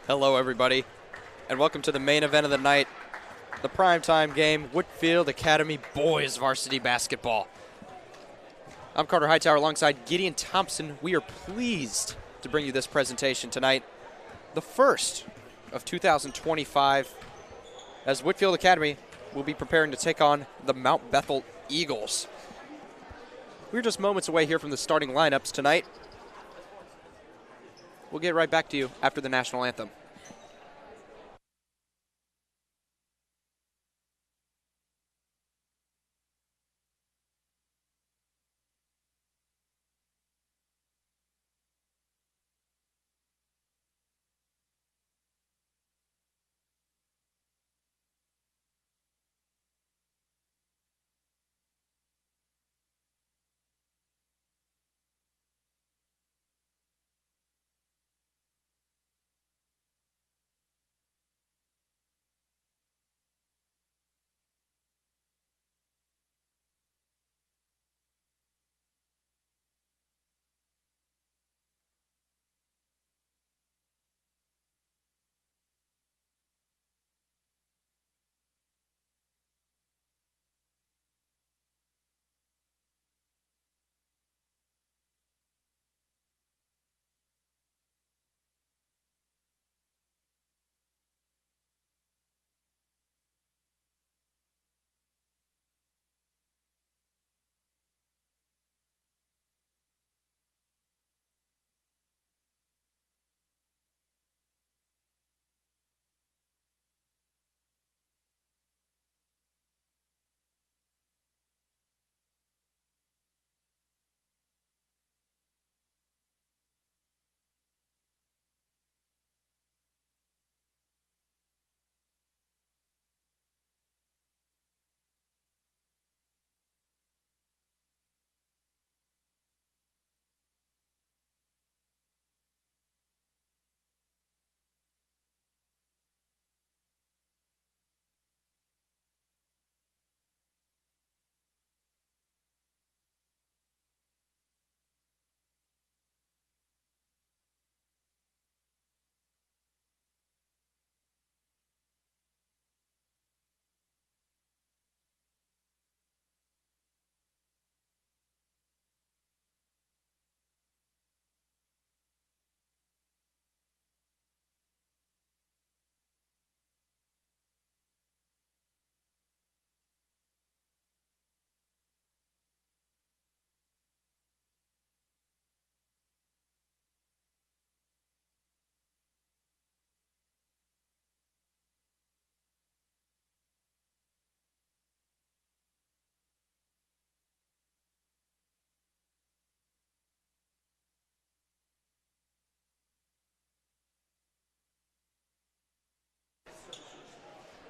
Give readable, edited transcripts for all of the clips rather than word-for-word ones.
Hello, everybody, and welcome to the main event of the night, the primetime game, Whitefield Academy Boys Varsity Basketball. I'm Carter Hightower alongside Gideon Thompson. We are pleased to bring you this presentation tonight, the first of 2025, as Whitefield Academy will be preparing to take on the Mount Bethel Eagles. We're just moments away here from the starting lineups tonight. We'll get right back to you after the national anthem.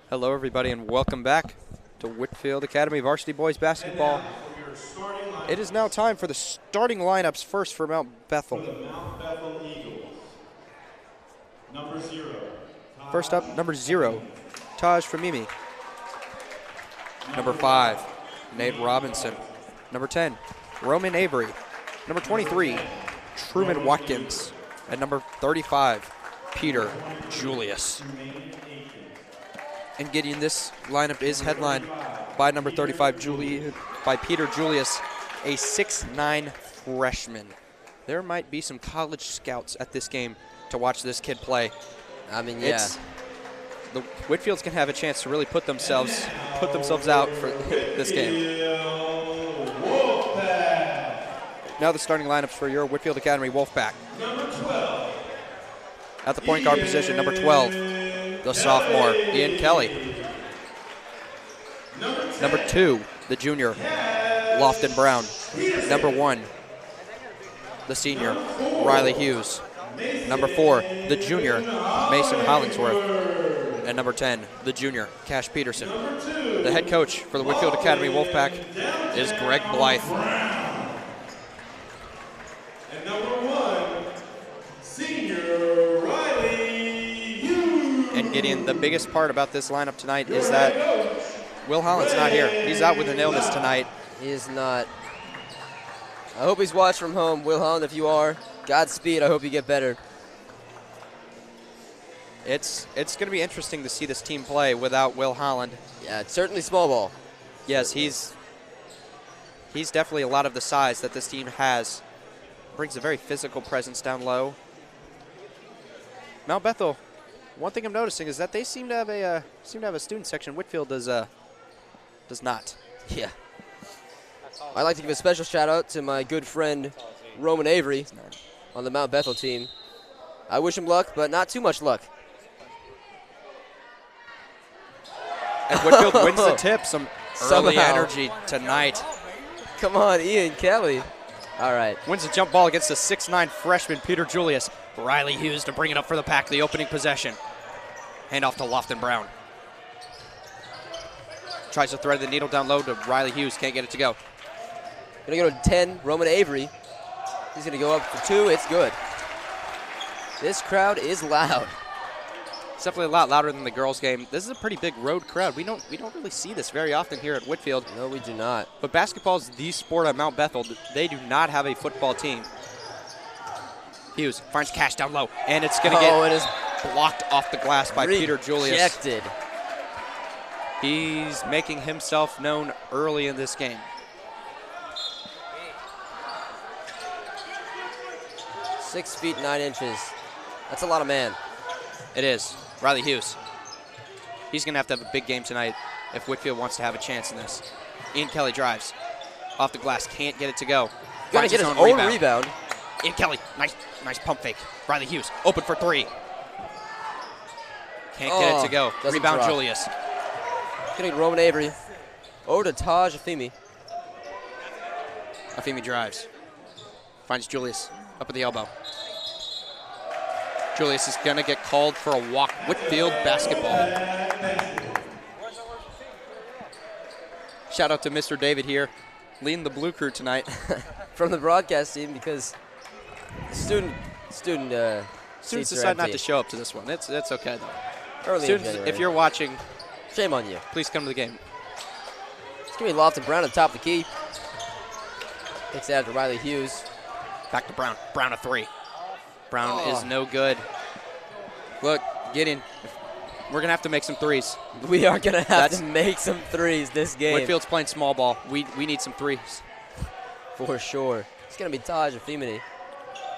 Hello, everybody, and welcome back to Whitefield Academy Varsity Boys Basketball. It is now time for the starting lineups. First for Mount Bethel. For the Mount Bethel Eagles. Number 0. First up, number 0, Taj Famimi. Number 5, Nate Robinson. Number 10, Roman Avery. Number 23, Truman Watkins. And number 35, Peter Julius. And Gideon, this lineup is headlined by number 35, by Peter Julius, a 6'9" freshman. There might be some college scouts at this game to watch this kid play. I mean, yeah. The Whitefields can have a chance to really put themselves out for this game. Now the starting lineups for your Whitefield Academy Wolfpack. Number 12. At the point guard position, number 12, the sophomore, Ian Kelly. Number 2, the junior, Lofton Brown. Number 1, the senior, Riley Hughes. Number 4, the junior, Mason Hollingsworth. And number 10, the junior, Cash Peterson. The head coach for the Whitefield Academy Wolfpack is Greg Blythe. And number 1, senior Riley Hughes. And Gideon, the biggest part about this lineup tonight is that Will Holland's not here. He's out with an illness tonight. He is not. I hope he's watched from home. Will Holland, if you are, Godspeed. I hope you get better. It's going to be interesting to see this team play without Will Holland. Yeah, it's certainly small ball. Yes, he's definitely a lot of the size that this team has. Brings a very physical presence down low. Mount Bethel, one thing I'm noticing is that they seem to have a student section. Whitefield does not. Yeah. I'd like to give a special shout out to my good friend Roman Avery on the Mount Bethel team. I wish him luck, but not too much luck. And Whitefield wins the tip. Some early Somehow. energy tonight. Come on, Ian Kelly. All right. Wins the jump ball against the 6'9 freshman, Peter Julius. Riley Hughes to bring it up for the Pack, the opening possession. Hand off to Lofton Brown. Tries to thread the needle down low to Riley Hughes. Can't get it to go. Gonna go to 10, Roman Avery. He's gonna go up for 2. It's good. This crowd is loud. It's definitely a lot louder than the girls' game. This is a pretty big road crowd. We don't really see this very often here at Whitefield. No, we do not. But basketball is the sport at Mount Bethel. They do not have a football team. Hughes finds Cash down low, and it's going to it get is blocked off the glass by Peter Julius. Rejected. He's making himself known early in this game. Six feet 9 inches. That's a lot of man. It is. Riley Hughes. He's going to have a big game tonight if Whitefield wants to have a chance in this. Ian Kelly drives. Off the glass. Can't get it to go. Gonna Finds get his own rebound. Ian Kelly. Nice pump fake. Riley Hughes. Open for 3. Can't get it to go. Rebound drop. Julius. Getting Roman Avery. Over to Taj Afimi. Afimi drives. Finds Julius up at the elbow. Julius is going to get called for a walk. Whitefield basketball. Shout out to Mr. David here, leading the blue crew tonight. From the broadcast team because students decide not to show up to this one. It's okay, though. Early Students, in January. if you're watching, shame on you. please come to the game. It's going to be Lofton Brown at the top of the key. Takes it out to Riley Hughes. Back to Brown. Brown a 3. Brown is no good. Look, Gideon, we're going to have to make some threes. We are going to have to make some threes this game. Whitefield's playing small ball. We need some threes. For sure. It's going to be Taj Afimini.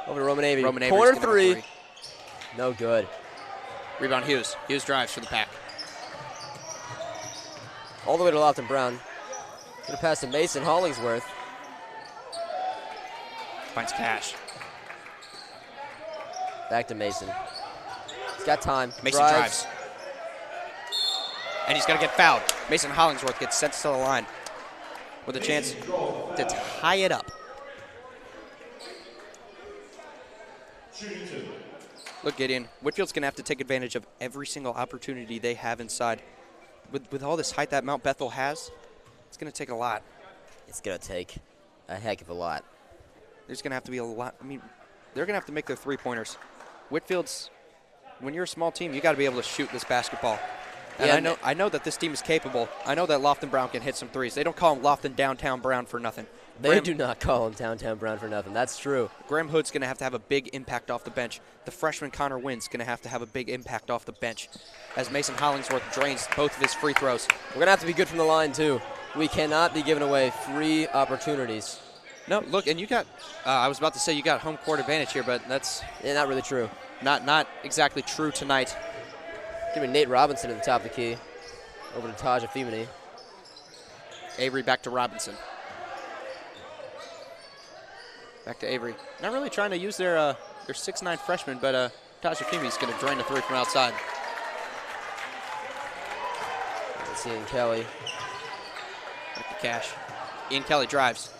Over to Roman Avery. Roman Avery's Corner gonna three. three. No good. Rebound Hughes. Hughes drives for the Pack. All the way to Lofton Brown. Going to pass to Mason Hollingsworth. Finds Cash. Back to Mason. He's got time. Mason drives. And he's going to get fouled. Mason Hollingsworth gets sent to the line with a chance to tie it up. Look, Gideon, Whitefield's going to have to take advantage of every single opportunity they have inside. With all this height that Mount Bethel has, it's going to take a lot. It's going to take a heck of a lot. There's going to have to be a lot. I mean, they're going to have to make their three-pointers. Whitefield's, when you're a small team, you got to be able to shoot this basketball. And Yeah, I know that this team is capable. I know that Lofton Brown can hit some threes. They don't call him Lofton Downtown Brown for nothing. They do not call him Downtown Brown for nothing. That's true. Graham Hood's going to have a big impact off the bench. The freshman Connor Wynn's going to have a big impact off the bench as Mason Hollingsworth drains both of his free throws. We're going to have to be good from the line, too. We cannot be giving away free opportunities. No, look, and you got, I was about to say you got home court advantage here, but that's not really true. Not exactly true tonight. Give me Nate Robinson at the top of the key. Over to Taj Afimini. Avery back to Robinson. Back to Avery. Not really trying to use their 6'9 freshman, but Taj Afimi's going to drain the 3 from outside. Let's see Ian Kelly. Back to Cash. Ian Kelly drives.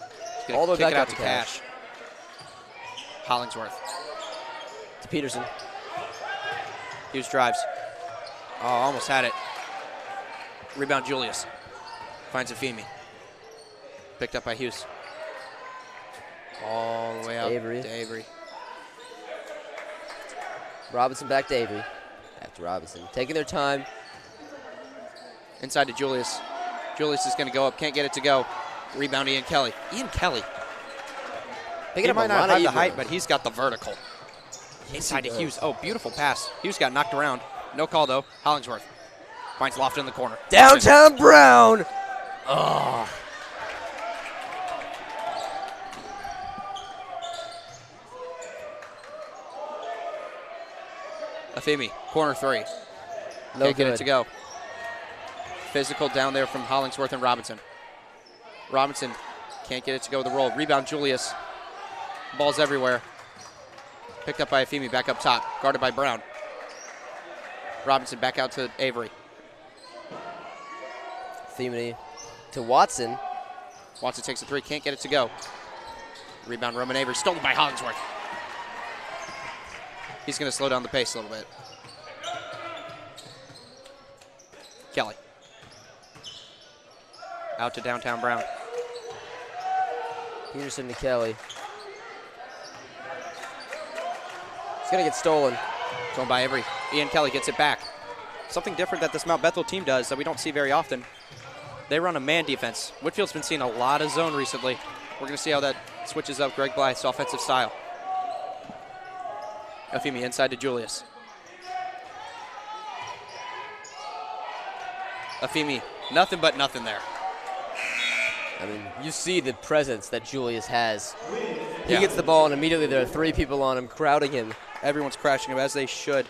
He's All going the to way kick it back out up to to Cash. Hollingsworth. To Peterson. Hughes drives. Oh, almost had it. Rebound Julius. Finds Afimi. Picked up by Hughes. All the way out Avery. to Avery. Robinson back to Avery. Back to Robinson. Taking their time. Inside to Julius. Julius is going to go up. Can't get it to go. Rebound Ian Kelly. Ian Kelly. Picking He up might a not lot have of the Ebro. height, but he's got the vertical. Yes, Inside he to does. Hughes. Oh, beautiful pass. Hughes got knocked around. No call, though. Hollingsworth finds Lofton in the corner. Downtown Brown. Oh. Afemi, corner 3. No Can't get it good. to go. Physical down there from Hollingsworth and Robinson. Robinson can't get it to go with the roll. Rebound, Julius. Ball's everywhere. Picked up by Afemi, back up top. Guarded by Brown. Robinson back out to Avery. Themeny to Watson. Watson takes a 3, can't get it to go. Rebound, Roman Avery, stolen by Hollingsworth. He's going to slow down the pace a little bit. Kelly. Out to downtown Brown. Peterson to Kelly. It's going to get stolen. Thrown by Avery. Ian Kelly gets it back. Something different that this Mount Bethel team does that we don't see very often. They run a man defense. Whitfield's been seeing a lot of zone recently. We're going to see how that switches up Greg Blythe's offensive style. Afemi inside to Julius. Afemi, nothing but nothing there. I mean, you see the presence that Julius has. He Yeah. gets the ball, and immediately there are 3 people on him, crowding him. Everyone's crashing him, as they should.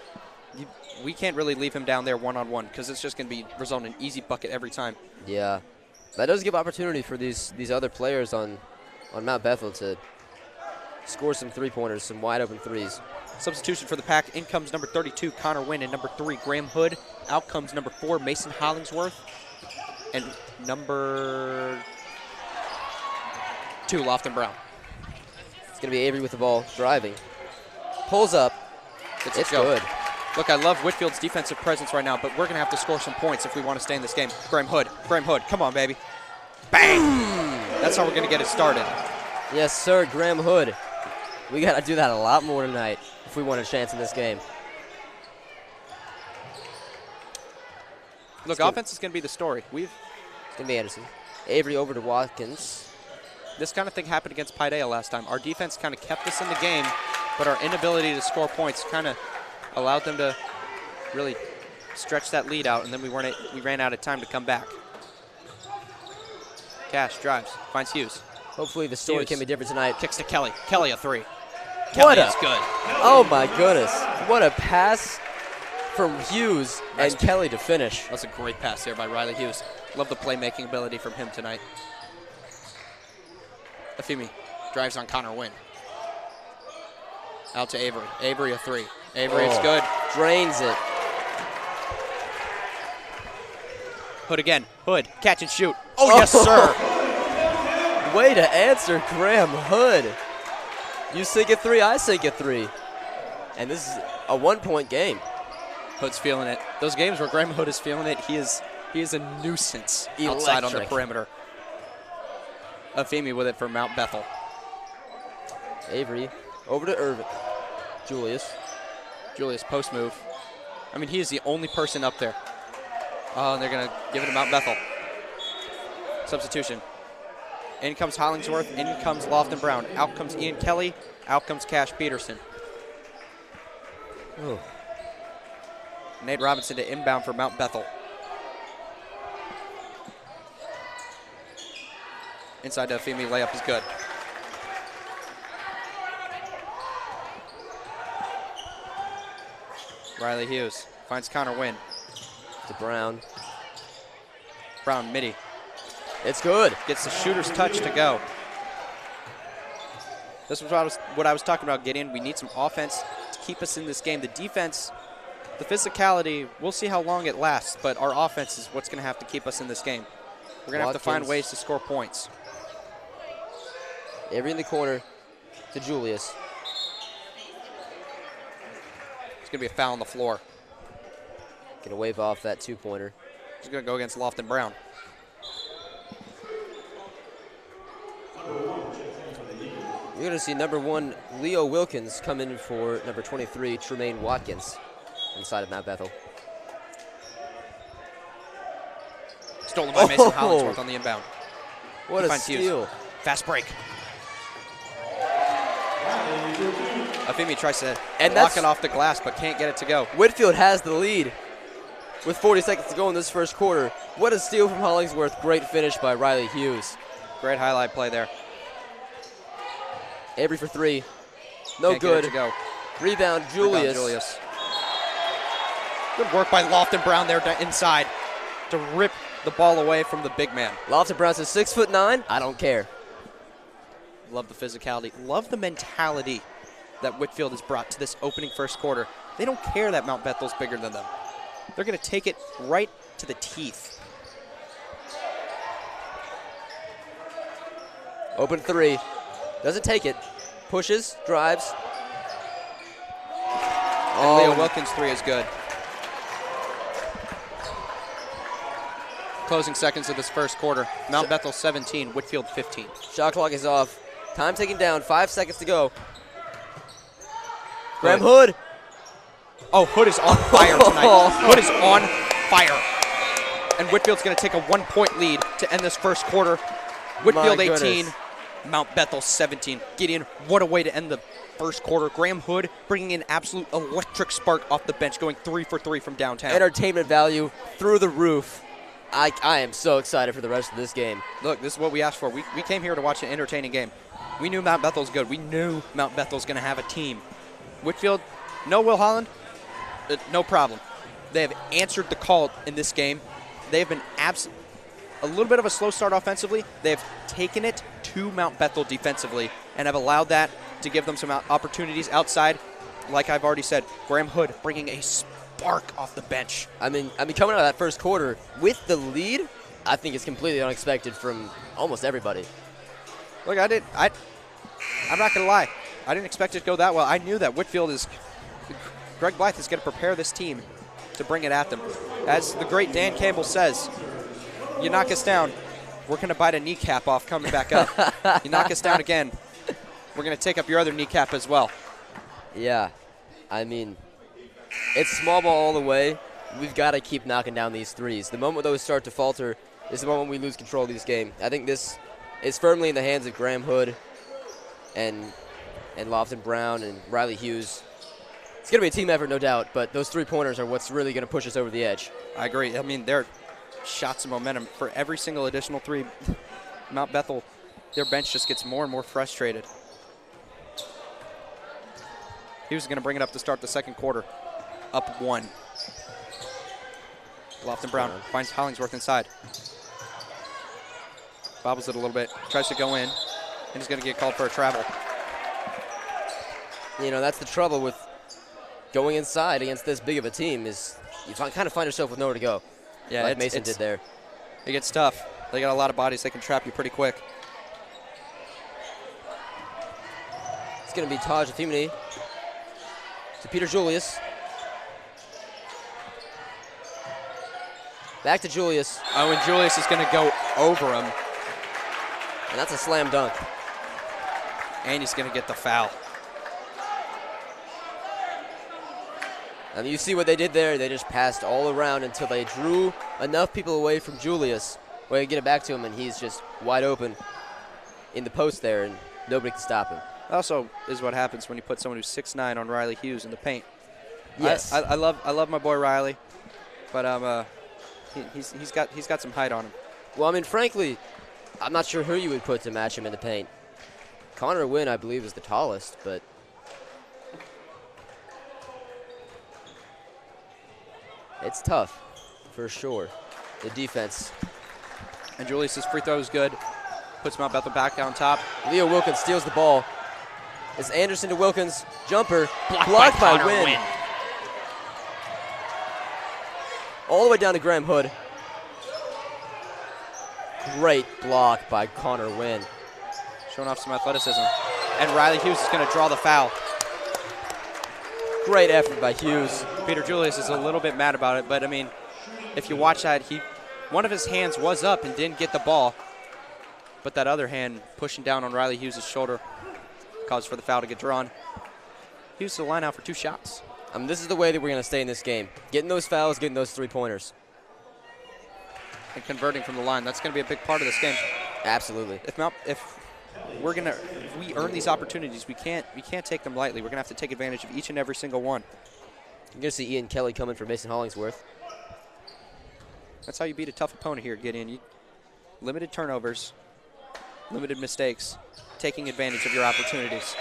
We can't really leave him down there one-on-one because it's just going to be result in an easy bucket every time. Yeah. That does give opportunity for these other players on Mount Bethel to score some 3-pointers, some wide-open threes. Substitution for the Pack. In comes number 32, Connor Wynn, and number 3, Graham Hood. Out comes number 4, Mason Hollingsworth. And number 2, Lofton Brown. It's going to be Avery with the ball, driving. Pulls up. It's good. Look, I love Whitfield's defensive presence right now, but we're going to have to score some points if we want to stay in this game. Graham Hood, come on, baby. Bang! That's how we're going to get it started. Yes, sir, Graham Hood. We got to do that a lot more tonight if we want a chance in this game. Look, offense is going to be the story. It's going to be Anderson. Avery over to Watkins. This kind of thing happened against Paideia last time. Our defense kind of kept us in the game, but our inability to score points kind of allowed them to really stretch that lead out, and then we ran out of time to come back. Cash drives, finds Hughes. Hopefully the story Hughes can be different tonight. Kicks to Kelly. Kelly a 3. What Kelly a- is good. Oh, my goodness. What a pass from Hughes Nice. and Kelly to finish. That's a great pass there by Riley Hughes. Love the playmaking ability from him tonight. Afemi drives on Connor Wynn. Out to Avery. Avery a 3. Avery, it's good. Drains it. Hood again. Hood, catch and shoot. Oh, yes, sir. Way to answer, Graham Hood. You sink a 3, I sink a 3. And this is a 1-point game. Hood's feeling it. Those games where Graham Hood is feeling it, he is a nuisance outside on the Electric. perimeter. Afemi with it for Mount Bethel. Avery over to Irvin. Julius. Julius post move. I mean, he is the only person up there. Oh, and they're going to give it to Mount Bethel. Substitution. In comes Hollingsworth. In comes Lofton Brown. Out comes Ian Kelly. Out comes Cash Peterson. Oh. Nate Robinson to inbound for Mount Bethel. Inside to Afemi, layup is good. Riley Hughes finds Connor Wynn. To Brown. Brown, midi. It's good. Gets the shooter's touch to go. This was what I was talking about, Gideon. We need some offense to keep us in this game. The defense, the physicality, we'll see how long it lasts, but our offense is what's going to have to keep us in this game. We're going to have to find Watkins. ways to score points. Avery in the corner to Julius. It's going to be a foul on the floor. Gonna wave off that 2-pointer. He's going to go against Lofton Brown. You're gonna see number 1, Leo Wilkins, come in for number 23, Tremaine Watkins, inside of Mount Bethel. Stolen by Mason Oh! Hollingsworth on the inbound. What He a finds Hughes. steal. Fast break. Afimi tries to And lock it off the glass, but can't get it to go. Whitefield has the lead with 40 seconds to go in this first quarter. What a steal from Hollingsworth. Great finish by Riley Hughes. Great highlight play there. Avery for three. No Can't good. Get it to go. Rebound, Julius. Good work by Lofton Brown there inside to rip the ball away from the big man. Lofton Brown says 6'9". I don't care. Love the physicality. Love the mentality that Whitefield has brought to this opening first quarter. They don't care that Mount Bethel's bigger than them. They're going to take it right to the teeth. Open three. Doesn't take it. Pushes, drives. And Leo Wilkins' three is good. Closing seconds of this first quarter. Mount Bethel 17, Whitefield 15. Shot clock is off. Time taken down. 5 seconds to go. Graham Hood. Oh, Hood is on fire tonight. Hood is on fire. And Whitefield's going to take a 1-point lead to end this first quarter. Whitefield 18, Mount Bethel 17. Gideon, what a way to end the first quarter. Graham Hood bringing an absolute electric spark off the bench, going 3 for 3 from downtown. Entertainment value through the roof. I am so excited for the rest of this game. Look, this is what we asked for. We came here to watch an entertaining game. We knew Mount Bethel's good. We knew Mount Bethel's going to have a team. Whitefield, no Will Holland, no problem. They have answered the call in this game. They have been a little bit of a slow start offensively. They have taken it to Mount Bethel defensively and have allowed that to give them some opportunities outside. Like I've already said, Graham Hood bringing a spark off the bench. I mean, coming out of that first quarter with the lead, I think it's completely unexpected from almost everybody. Look, I'm not going to lie. I didn't expect it to go that well. I knew that Greg Blythe is going to prepare this team to bring it at them. As the great Dan Campbell says, you knock us down, we're going to bite a kneecap off coming back up. You knock us down again, we're going to take up your other kneecap as well. Yeah, I mean, it's small ball all the way. We've got to keep knocking down these threes. The moment those start to falter is the moment we lose control of this game. I think this is firmly in the hands of Graham Hood and Lofton Brown and Riley Hughes. It's going to be a team effort, no doubt, but those three-pointers are what's really going to push us over the edge. I agree. I mean, they're shots of momentum. For every single additional three, Mount Bethel, their bench just gets more and more frustrated. Hughes is going to bring it up to start the second quarter. Up 1. Lofton Brown finds Hollingsworth inside. Bobbles it a little bit. Tries to go in. And he's going to get called for a travel. You know, that's the trouble with going inside against this big of a team is you kind of find yourself with nowhere to go. Yeah, like Mason did there. It gets tough. They got a lot of bodies. They can trap you pretty quick. It's going to be Taj Afimini to Peter Julius. Back to Julius. Oh, and Julius is going to go over him. And that's a slam dunk. And he's going to get the foul. And you see what they did there. They just passed all around until they drew enough people away from Julius where they get it back to him, and he's just wide open in the post there, and nobody can stop him. Also is what happens when you put someone who's 6'9" on Riley Hughes in the paint. Yes. I love my boy Riley, but he's got some height on him. Well, I mean, frankly, I'm not sure who you would put to match him in the paint. Connor Wynn, I believe, is the tallest, but it's tough, for sure. The defense. And Julius's free throw is good. Puts Mount Bethel back on top. Leo Wilkins steals the ball. It's Anderson to Wilkins. Jumper. Blocked by Wynn. All the way down to Graham Hood. Great block by Connor Wynn. Showing off some athleticism. And Riley Hughes is going to draw the foul. Great effort by Hughes. Peter Julius is a little bit mad about it, but I mean, if you watch that, one of his hands was up and didn't get the ball, but that other hand pushing down on Riley Hughes' shoulder caused for the foul to get drawn. Hughes to the line out for 2 shots. This is the way that we're going to stay in this game. Getting those fouls, getting those 3-pointers. And converting from the line. That's going to be a big part of this game. Absolutely. If we earn these opportunities. We can't take them lightly. We're gonna have to take advantage of each and every single one. You're gonna see Ian Kelly coming for Mason Hollingsworth. That's how you beat a tough opponent here, Gideon. Limited turnovers, limited mistakes, taking advantage of your opportunities.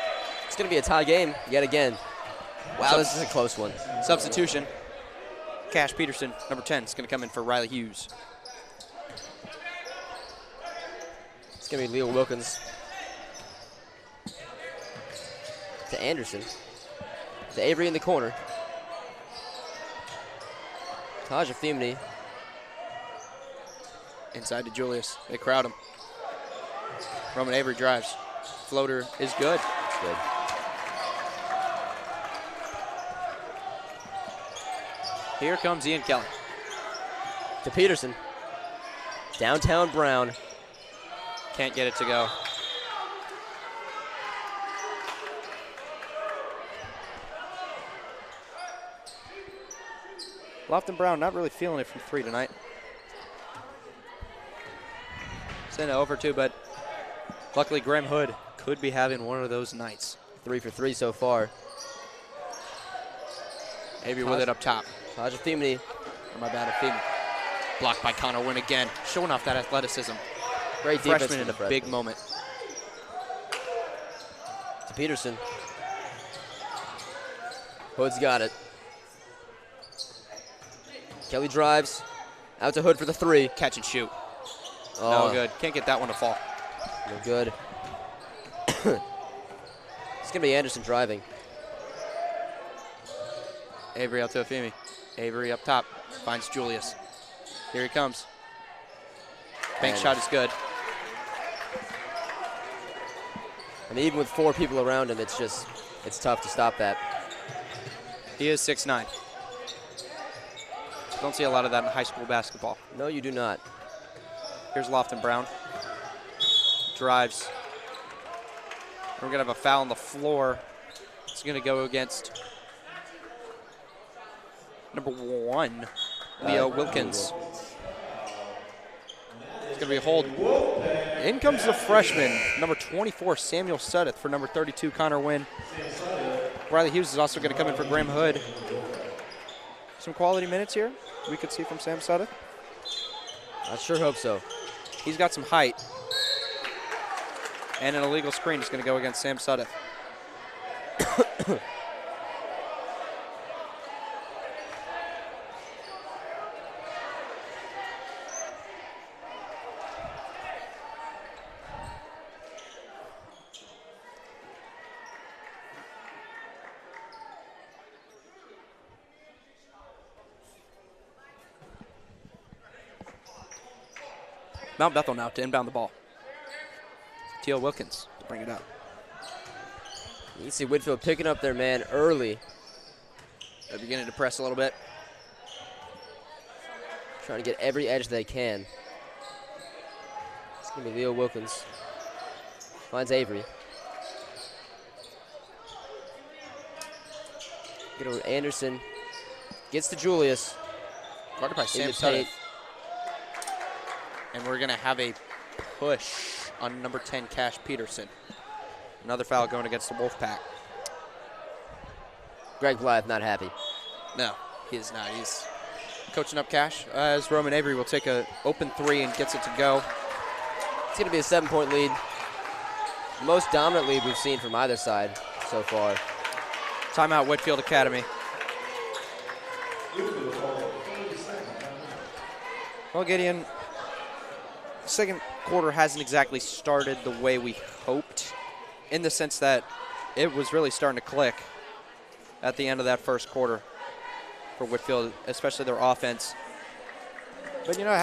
It's gonna be a tie game yet again. Wow, this is a close one. Substitution. Cash Peterson, number 10, is gonna come in for Riley Hughes. It's gonna be Leo Wilkins to Anderson to Avery in the corner. Taja Thimney. Inside to Julius. They crowd him. Roman Avery drives. Floater is good. It's good. Here comes Ian Kelly. To Peterson. Downtown Brown. Can't get it to go. Lofton Brown not really feeling it from 3 tonight. Send it over 2, but luckily Graham Hood could be having one of those nights. 3 for 3 so far. Avery with it up top. Taja Thimney. Or my bad, Afimi. Blocked by Connor Wynn again. Showing off that athleticism. Great defense. Freshman in a big moment. To Peterson. Hood's got it. Kelly drives. Out to Hood for the 3. Catch and shoot. Oh, No good. Can't get that one to fall. No good. It's going to be Anderson driving. Avery out to Afimi. Avery up top. Finds Julius. Here he comes. Bank shot is good. And even with 4 people around him, it's tough to stop that. He is 6'9". Don't see a lot of that in high school basketball. No, you do not. Here's Lofton Brown. Drives. We're going to have a foul on the floor. It's going to go against number 1, Leo Wilkins. It's going to be a hold. In comes the freshman, number 24, Samuel Suddeth, for number 32, Connor Wynn. Riley Hughes is also going to come in for Graham Hood. Some quality minutes here we could see from Sam Suddeth. I sure hope so. He's got some height. And an illegal screen is going to go against Sam Suddeth. Mount Bethel now to inbound the ball. T.O. Wilkins to bring it up. You can see Whitefield picking up their man early. They're beginning to press a little bit. Trying to get every edge they can. It's going to be Leo Wilkins. Finds Avery. Get over to Anderson. Gets to Julius. Guarded by Sam Into Tate. Suddeth. And we're going to have a push on number 10, Cash Peterson. Another foul going against the Wolfpack. Greg Blythe not happy. No, he is not. He's coaching up Cash as Roman Avery will take an open 3 and gets it to go. It's going to be a 7-point lead. The most dominant lead we've seen from either side so far. Timeout, Whitefield Academy. Well, Gideon, second quarter hasn't exactly started the way we hoped, in the sense that it was really starting to click at the end of that first quarter for Whitefield, especially their offense. But you know,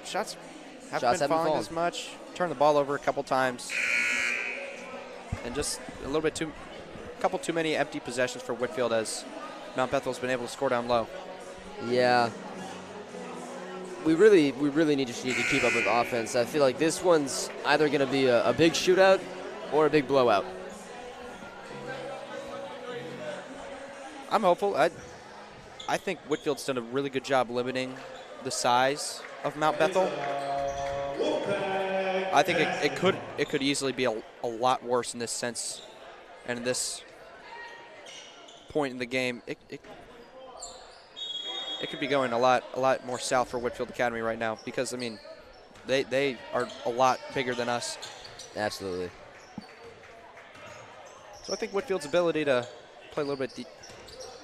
shots haven't been falling as much. Turned the ball over a couple times, and just a little bit couple too many empty possessions for Whitefield as Mount Bethel's been able to score down low. Yeah. We really need to keep up with offense. I feel like this one's either going to be a big shootout or a big blowout. I'm hopeful. I think Whitefield's done a really good job limiting the size of Mount Bethel. I think it could easily be a lot worse in this sense, and in this point in the game, it could be going a lot more south for Whitefield Academy right now because I mean, they are a lot bigger than us. Absolutely. So I think Whitefield's ability to play a little bit,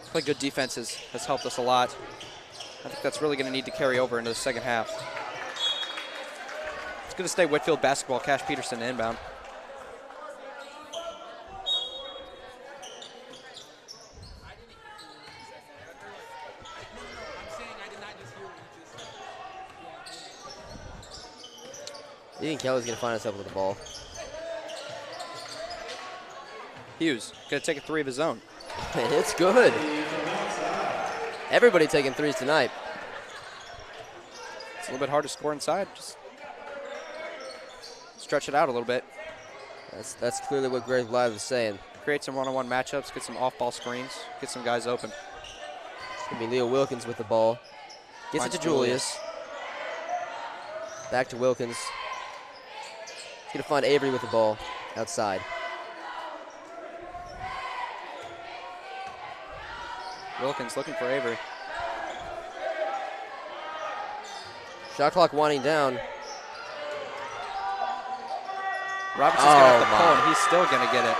play good defense has helped us a lot. I think that's really going to need to carry over into the second half. It's going to stay Whitefield basketball. Cash Peterson inbound. Ethan Kelly's going to find himself with the ball. Hughes going to take a three of his own. It's good. Everybody taking threes tonight. It's a little bit hard to score inside. Just stretch it out a little bit. That's clearly what Greg Blythe was saying. Create some one-on-one matchups, get some off-ball screens, get some guys open. It's going to be Leo Wilkins with the ball. Gets it to Julius. Back to Wilkins. He's going to find Avery with the ball outside. Wilkins looking for Avery. Shot clock winding down. Robinson's going to have to pull, and he's still going to get it.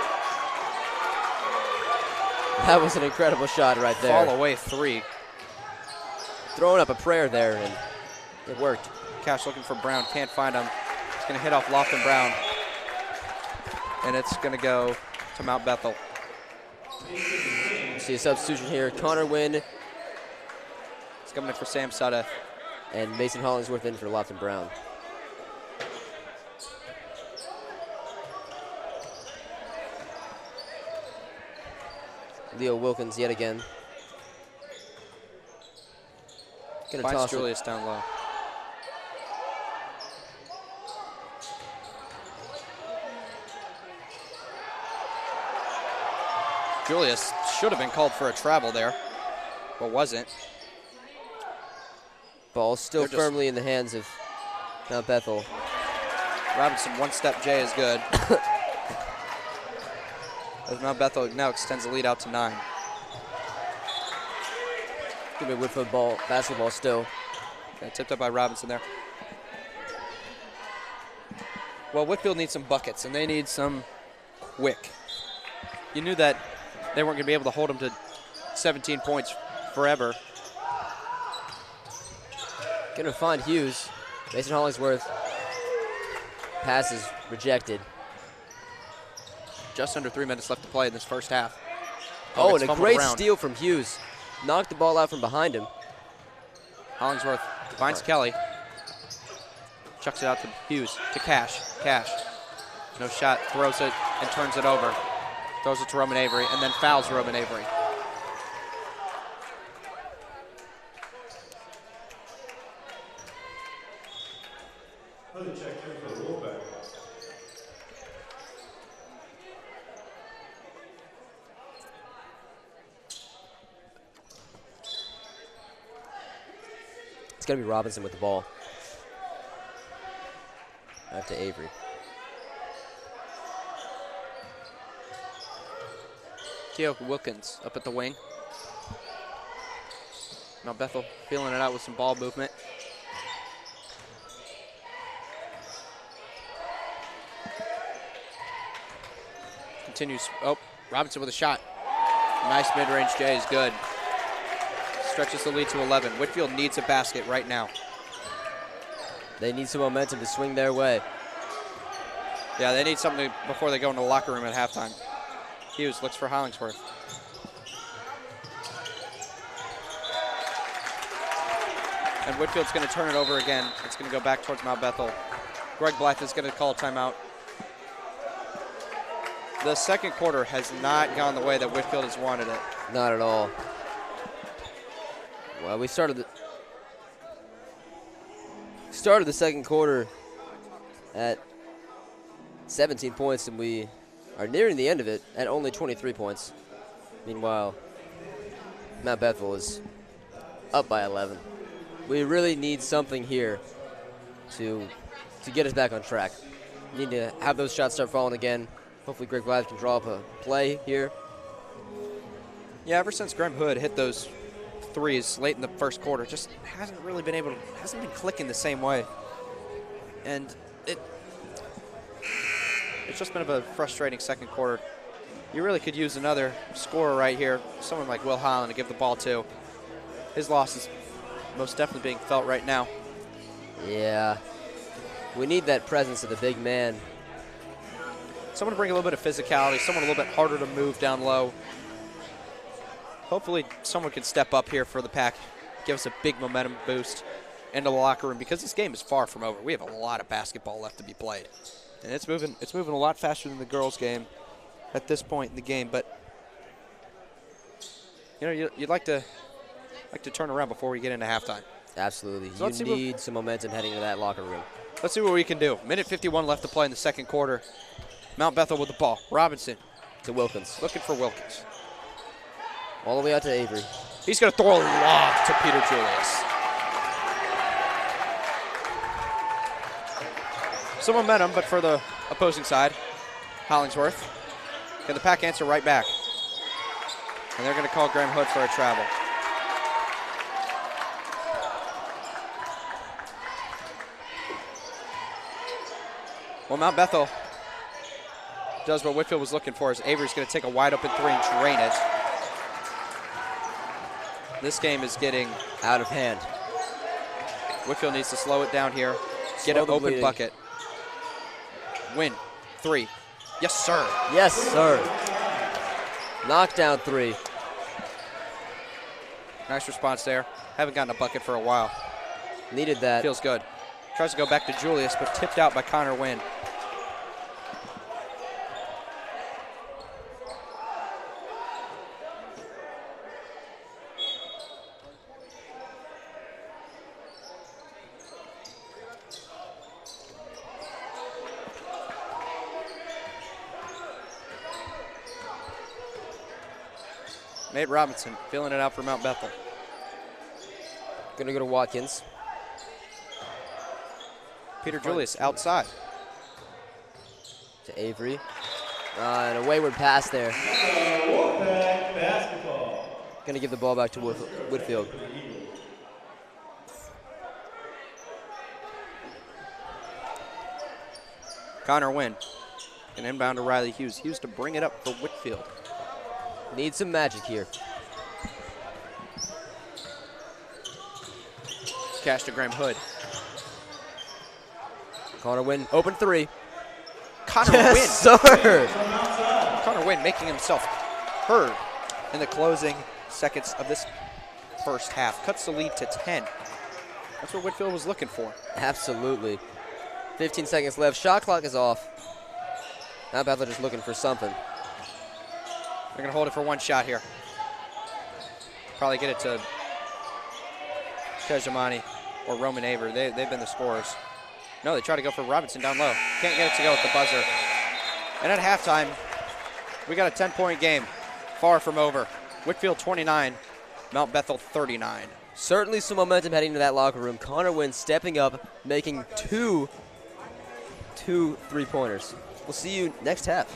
That was an incredible shot right there. Fall away three. Throwing up a prayer there, and it worked. Cash looking for Brown, can't find him. It's going to hit off Lofton Brown, and it's going to go to Mount Bethel. See a substitution here. Connor Wynn It's coming in for Sam Sudeth. and Mason Hollingsworth in for Lofton Brown. Leo Wilkins yet again. Gonna Finds toss Julius down low. Julius should have been called for a travel there, but wasn't. Ball still They're just- firmly in the hands of Mount Bethel. Robinson, one-step J is good. As Mount Bethel now extends the lead out to 9. Give me Whitfield ball, basketball still. Yeah, tipped up by Robinson there. Well, Whitfield needs some buckets, and they need some quick. You knew that they weren't going to be able to hold them to 17 points forever. Gonna find Hughes. Mason Hollingsworth. Pass is rejected. Just under 3 minutes left to play in this first half. Oh, Gets and a fumbled great around. steal from Hughes. Knocked the ball out from behind him. Hollingsworth finds Kelly. Chucks it out to Hughes, to Cash. Cash, no shot, throws it and turns it over. Throws it to Roman Avery and then fouls Roman Avery. Another check in for Wolfpack. It's gonna be Robinson with the ball. Back to Avery. Keoke Wilkins up at the wing. Now Bethel feeling it out with some ball movement. Continues. Oh, Robinson with a shot. Nice mid-range J is good. Stretches the lead to 11. Whitefield needs a basket right now. They need some momentum to swing their way. Yeah, they need something before they go into the locker room at halftime. Hughes looks for Hollingsworth. And Whitefield's going to turn it over again. It's going to go back towards Mount Bethel. Greg Blythe is going to call a timeout. The second quarter has not gone the way that Whitefield has wanted it. Not at all. Well, we started the second quarter at 17 points, and we are nearing the end of it at only 23 points. Meanwhile, Mount Bethel is up by 11. We really need something here to get us back on track. Need to have those shots start falling again. Hopefully Greg Vibes can draw up a play here. Yeah, ever since Graham Hood hit those threes late in the first quarter, just hasn't really been hasn't been clicking the same way. And it's just been a frustrating second quarter. You really could use another scorer right here, someone like Will Holland to give the ball to. His loss is most definitely being felt right now. Yeah. We need that presence of the big man. Someone to bring a little bit of physicality, someone a little bit harder to move down low. Hopefully someone can step up here for the Pack, give us a big momentum boost into the locker room, because this game is far from over. We have a lot of basketball left to be played. And it's moving a lot faster than the girls' game at this point in the game, but you know, you'd like to turn around before we get into halftime. Absolutely. So you need some momentum heading into that locker room. Let's see what we can do. Minute 51 left to play in the second quarter. Mount Bethel with the ball. Robinson To Wilkins. looking for Wilkins. All the way out to Avery. He's going to throw a lob to Peter Julius. Some momentum, but for the opposing side. Hollingsworth. Can the Pack answer right back? And they're going to call Graham Hood for a travel. Well, Mount Bethel does what Whitefield was looking for, as Avery's going to take a wide open three and drain it. This game is getting Out of hand. Whitefield needs to slow it down here. Get Slow an the open bleeding. bucket. Win. Three. Yes, sir. Yes, sir. Knockdown three. Nice response there. Haven't gotten a bucket for a while. Needed that. Feels good. Tries to go back to Julius, but tipped out by Connor Wynn. Nate Robinson filling it out for Mount Bethel. Gonna go to Watkins. Peter Julius outside. To Avery. And a wayward pass there. Wolfpack basketball. Gonna give the ball back to Whitfield. Connor Wynn. An inbound to Riley Hughes. Hughes to bring it up for Whitfield. Need some magic here. Cash to Graham Hood. Connor Wynn, open three. Connor Yes, Wynn. sir. Connor Wynn making himself heard in the closing seconds of this first half. Cuts the lead to 10. That's what Whitfield was looking for. Absolutely. 15 seconds left. Shot clock is off. Now Bethel just looking for something. They're going to hold it for one shot here. Probably get it to Tejamani or Roman Avery. They've been the scorers. No, they try to go for Robinson down low. Can't get it to go with the buzzer. And at halftime, we got a 10-point game. Far from over. Whitfield 29, Mount Bethel 39. Certainly some momentum heading to that locker room. Connor Wynn stepping up, making two three-pointers. We'll see you next half.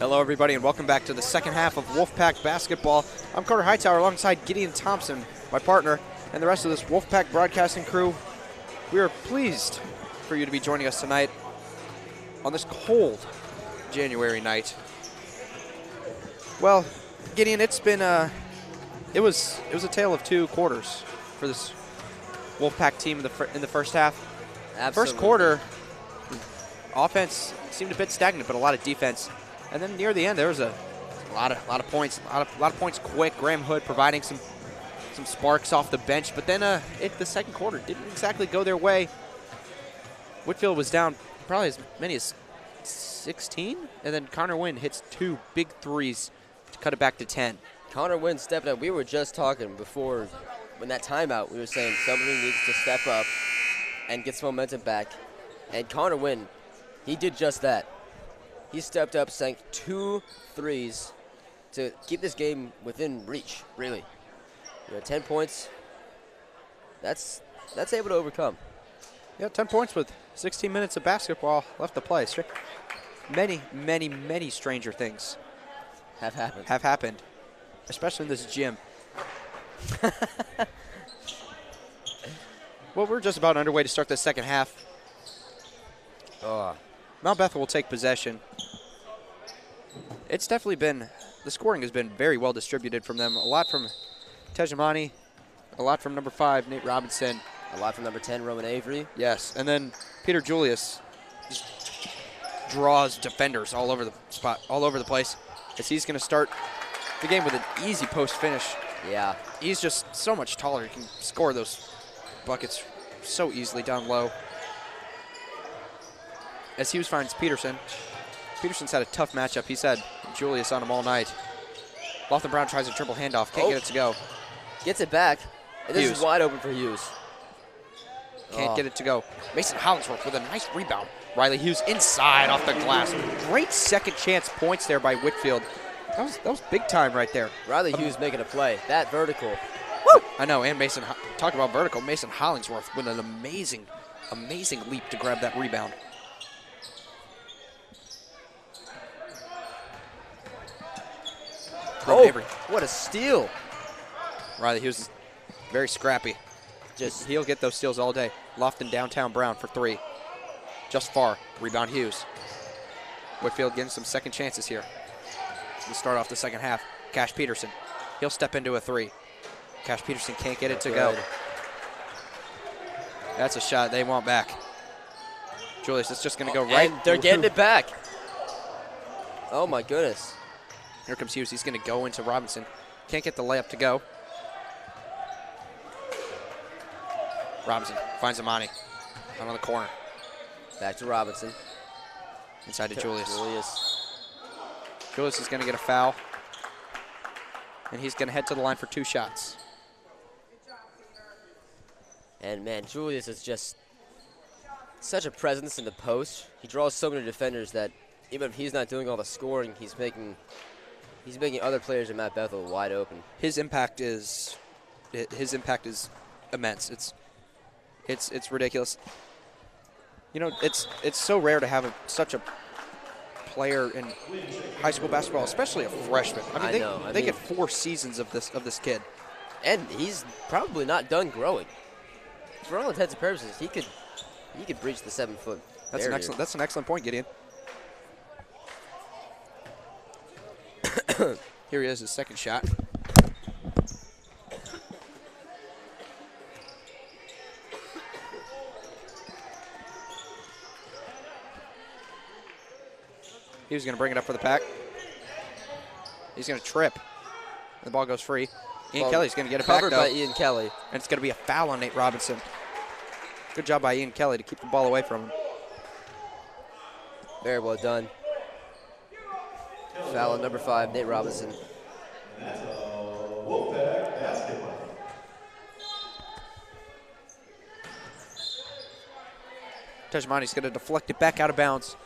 Hello, everybody, and welcome back to the second half of Wolfpack basketball. I'm Carter Hightower alongside Gideon Thompson, my partner, and the rest of this Wolfpack broadcasting crew. We are pleased for you to be joining us tonight on this cold January night. Well, Gideon, it's been it was a tale of two quarters for this Wolfpack team in the first half. Absolutely. First quarter, offense seemed a bit stagnant, but a lot of defense. And then near the end, there was a lot of points, a lot of points quick. Graham Hood providing some sparks off the bench, but then the second quarter didn't exactly go their way. Whitefield was down probably as many as 16, and then Connor Wynn hits two big threes to cut it back to 10. Connor Wynn stepped up. We were just talking before, when that timeout, we were saying somebody needs to step up and get some momentum back. And Connor Wynn, he did just that. He stepped up, sank 2 threes to keep this game within reach, really. 10 points, that's able to overcome. Yeah, 10 points with 16 minutes of basketball left to play. Many stranger things Have happened, especially in this gym. Well, we're just about underway to start the second half. Mount Bethel will take possession. It's definitely been, the scoring has been very well distributed from them. A lot from Tejamani, a lot from number 5, Nate Robinson. A lot from number 10, Roman Avery. Yes, and then Peter Julius just draws defenders all over the spot, all over the place, as he's going to start the game with an easy post finish. Yeah. He's just so much taller. He can score those buckets so easily down low. As Hughes finds Peterson. Peterson's had a tough matchup. He's had Julius on him all night. Lofton Brown tries a triple handoff. Can't get it to go. Gets it back. And this Hughes. is wide open for Hughes. Can't get it to go. Mason Hollingsworth with a nice rebound. Riley Hughes inside off the glass. Great second chance points there by Whitefield. That was big time right there. Riley Hughes making a play. That vertical. Woo! I know, and Mason, talk about vertical. Mason Hollingsworth with an amazing leap to grab that rebound. Oh, Avery. what a steal. Riley Hughes is very scrappy. He'll get those steals all day. Lofton downtown Brown for 3. Just far. Rebound Hughes. Whitefield getting some second chances here. We'll start off the second half. Cash Peterson. He'll step into a 3. Cash Peterson can't get it to go. That's a shot they want back. Julius, it's just going to go right. And they're getting it back. Oh, my goodness. Here comes Hughes. He's going to go into Robinson. Can't get the layup to go. Robinson finds Amani. Out on the corner. Back to Robinson. Inside to Julius. Julius is going to get a foul. And he's going to head to the line for 2 shots. And, man, Julius is just such a presence in the post. He draws so many defenders that even if he's not doing all the scoring, he's making other players in Mount Bethel wide open. His impact is immense. It's ridiculous. You know, it's so rare to have such a player in high school basketball, especially a freshman. I mean, they get 4 seasons of this kid, and he's probably not done growing. For all intents and purposes, he could breach the 7-foot. That's an excellent point, Gideon. Here he is, his second shot. He was going to bring it up for the pack. He's going to trip. The ball goes free. Ian Kelly's going to get it back, though. Covered by Ian Kelly. And it's going to be a foul on Nate Robinson. Good job by Ian Kelly to keep the ball away from him. Very well done. Foul on number 5, Nate Robinson. That's a Wolfpack basketball. Tejamani's going to deflect it back out of bounds.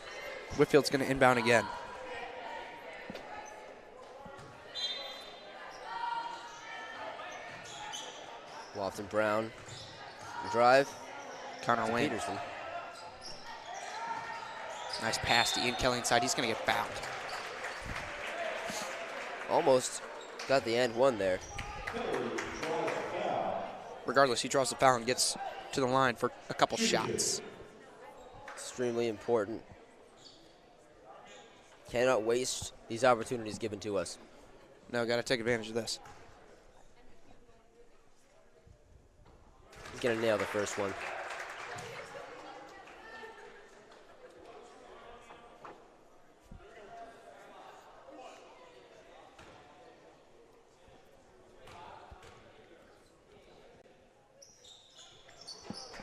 Whitfield's going to inbound again. Lofton Brown. Drive. Connor Wayne. Peterson. Nice pass to Ian Kelly inside. He's going to get fouled. Almost got the and one there. Regardless, he draws the foul and gets to the line for a couple shots. Extremely important. Cannot waste these opportunities given to us. No, got to take advantage of this. He's going to nail the first one.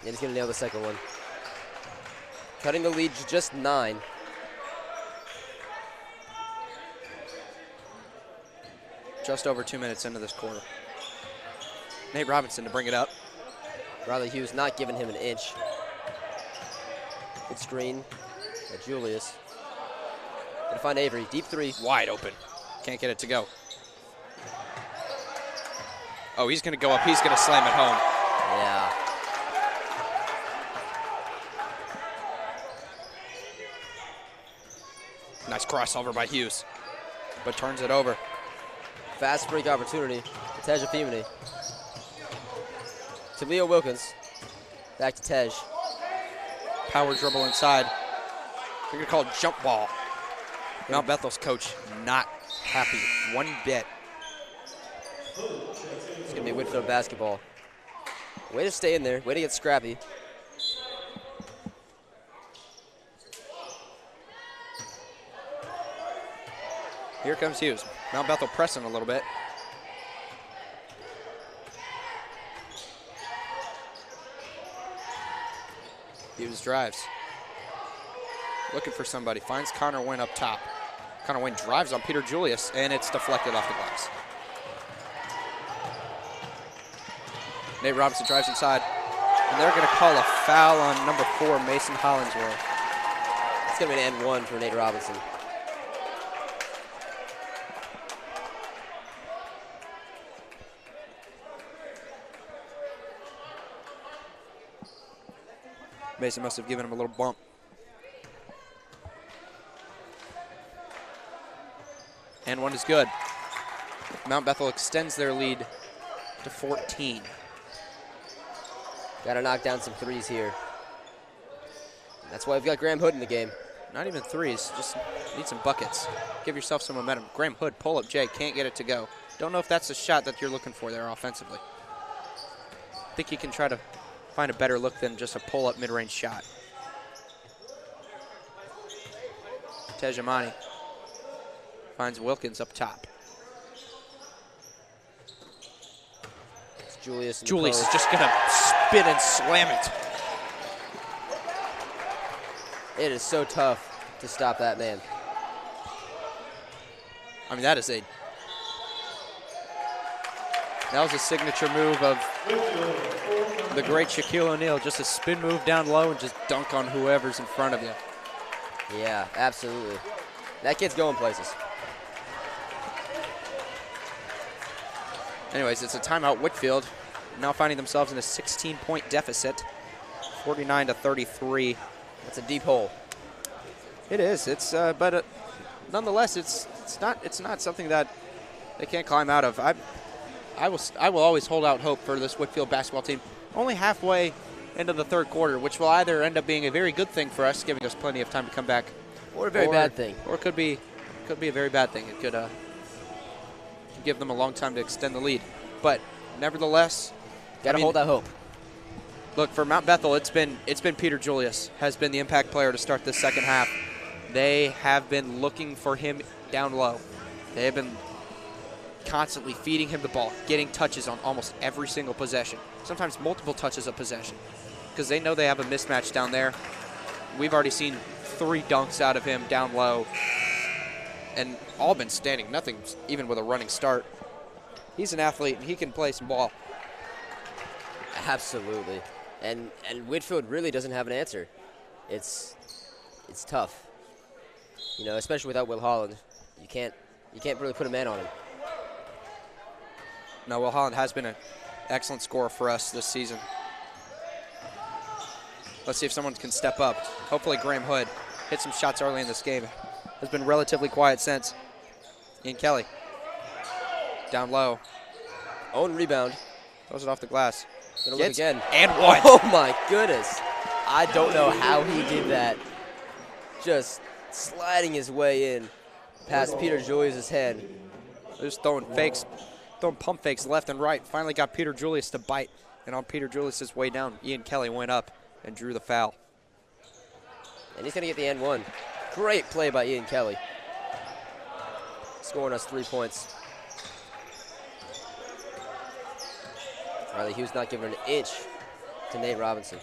And he's going to nail the second one. Cutting the lead to just 9. Just over 2 minutes into this quarter. Nate Robinson to bring it up. Riley Hughes not giving him an inch. Good screen by Julius. Gonna find Avery. Deep three. Wide open. Can't get it to go. Oh, he's going to go up. He's going to slam it home. Yeah. Nice crossover by Hughes, but turns it over. Fast break opportunity. Tej Afimini. To Leo Wilkins. Back to Tej. Power dribble inside. They're going to call it jump ball. Mount Bethel's coach not happy one bit. It's going to be Whitefield basketball. Way to stay in there. Way to get scrappy. Here comes Hughes. Mount Bethel pressing a little bit. Hughes drives. Looking for somebody. Finds Connor Wynn up top. Connor Wynn drives on Peter Julius, and it's deflected off the glass. Nate Robinson drives inside, and they're going to call a foul on number 4, Mason Hollingsworth. It's going to be an and one for Nate Robinson. Mason must have given him a little bump. And one is good. Mount Bethel extends their lead to 14. Got to knock down some threes here. That's why we've got Graham Hood in the game. Not even threes, just need some buckets. Give yourself some momentum. Graham Hood, pull up Jay, can't get it to go. Don't know if that's the shot that you're looking for there offensively. I think you can try to find a better look than just a pull-up mid-range shot. Tejamani finds Wilkins up top. It's Julius. Julius is just gonna spin and slam it. It is so tough to stop that man. I mean, that was a signature move of the great Shaquille O'Neal, just a spin move down low and just dunk on whoever's in front of you. Yeah, absolutely. That kid's going places. Anyways, it's a timeout. Whitefield now finding themselves in a 16-point deficit, 49-33. That's a deep hole. It is. It's but nonetheless, it's not something that they can't climb out of. I will always hold out hope for this Whitefield basketball team. Only halfway into the third quarter, which will either end up being a very good thing for us, giving us plenty of time to come back, Or a very bad thing. Or it could be a very bad thing. It could give them a long time to extend the lead. But nevertheless, Gotta hold that hope. Look, for Mount Bethel, it's been Peter Julius has been the impact player to start this second half. They have been looking for him down low. They have been constantly feeding him the ball, getting touches on almost every single possession, sometimes multiple touches of possession, because they know they have a mismatch down there. We've already seen 3 dunks out of him down low, and all been standing, nothing even with a running start. He's an athlete, and he can play some ball. Absolutely. And Whitefield really doesn't have an answer. It's tough. You know, especially without Will Holland. You can't really put a man on him. No, Will Holland has been an excellent scorer for us this season. Let's see if someone can step up. Hopefully Graham Hood hit some shots early in this game. Has been relatively quiet since. Ian Kelly Down low. Own rebound. Throws it off the glass. Gonna look again. And one. Oh my goodness. I don't know how he did that. Just sliding his way in past Peter Julius' hand. They're just throwing fakes, throwing pump fakes left and right. Finally got Peter Julius to bite. And on Peter Julius' way down, Ian Kelly went up and drew the foul. And he's gonna get the N1. Great play by Ian Kelly. Scoring us 3 points. Riley Hughes not giving an inch to Nate Robinson.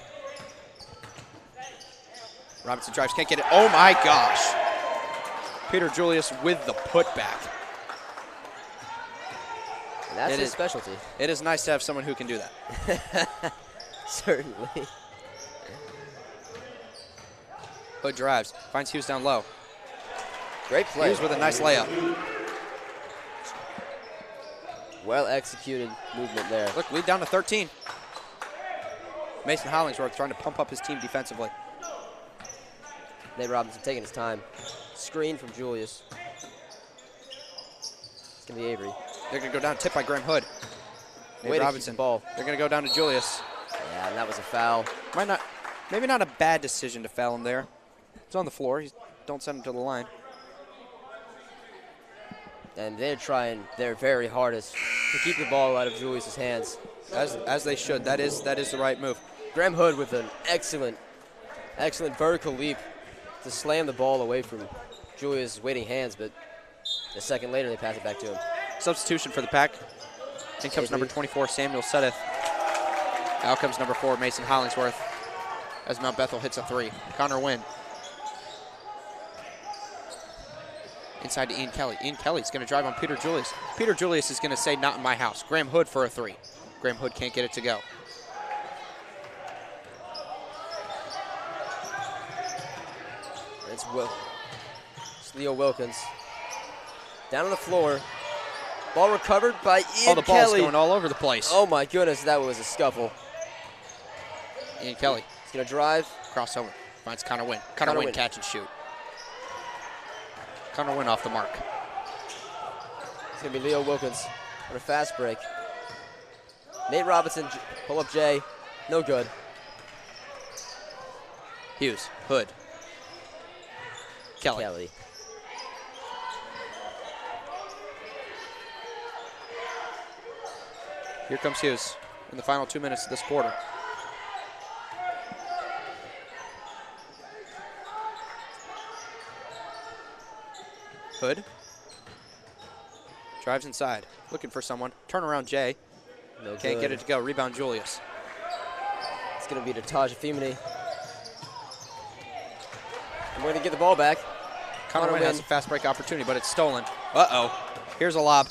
Robinson drives, can't get it. Oh my gosh. Peter Julius with the putback. And that's his specialty. It is nice to have someone who can do that. Certainly. Hood drives, finds Hughes down low. Great play. Hughes with a nice layup. Well executed movement there. Look, lead down to 13. Mason Hollingsworth trying to pump up his team defensively. Nate Robinson taking his time. Screen from Julius. It's going to be Avery. They're going to go down, tipped by Graham Hood. Way to keep the ball. They're going to go down to Julius. Yeah, and that was a foul. Maybe not a bad decision to foul him there. It's on the floor. Don't send him to the line. And they're trying their very hardest to keep the ball out of Julius' hands. As they should. That is the right move. Graham Hood with an excellent vertical leap to slam the ball away from Julius' waiting hands, but a second later they pass it back to him. Substitution for the Pack. In comes number 24, Samuel Suddeth. Out comes number 4, Mason Hollingsworth, as Mount Bethel hits a 3. Connor Wynn. Inside to Ian Kelly. Ian Kelly's going to drive on Peter Julius. Peter Julius is going to say, not in my house. Graham Hood for a 3. Graham Hood can't get it to go. It's Leo Wilkins. Down on the floor. Ball recovered by Ian Kelly. Oh, the ball's going all over the place. Oh my goodness, that was a scuffle. Ian Kelly. He's going to drive. Crossover. Finds Connor Wynn. Connor Wynn catch and shoot. Connor Wynn off the mark. It's going to be Leo Wilkins on a fast break. Nate Robinson, pull up Jay. No good. Hughes. Hood. Kelly. Here comes Hughes in the final 2 minutes of this quarter. Hood. Drives inside. Looking for someone. Turnaround Jay. No Can't get it to go. Rebound Julius. It's going to be to Taj Efemini. And we're going to get the ball back. Connor Wynn has a fast break opportunity, but it's stolen. Uh-oh. Here's a lob.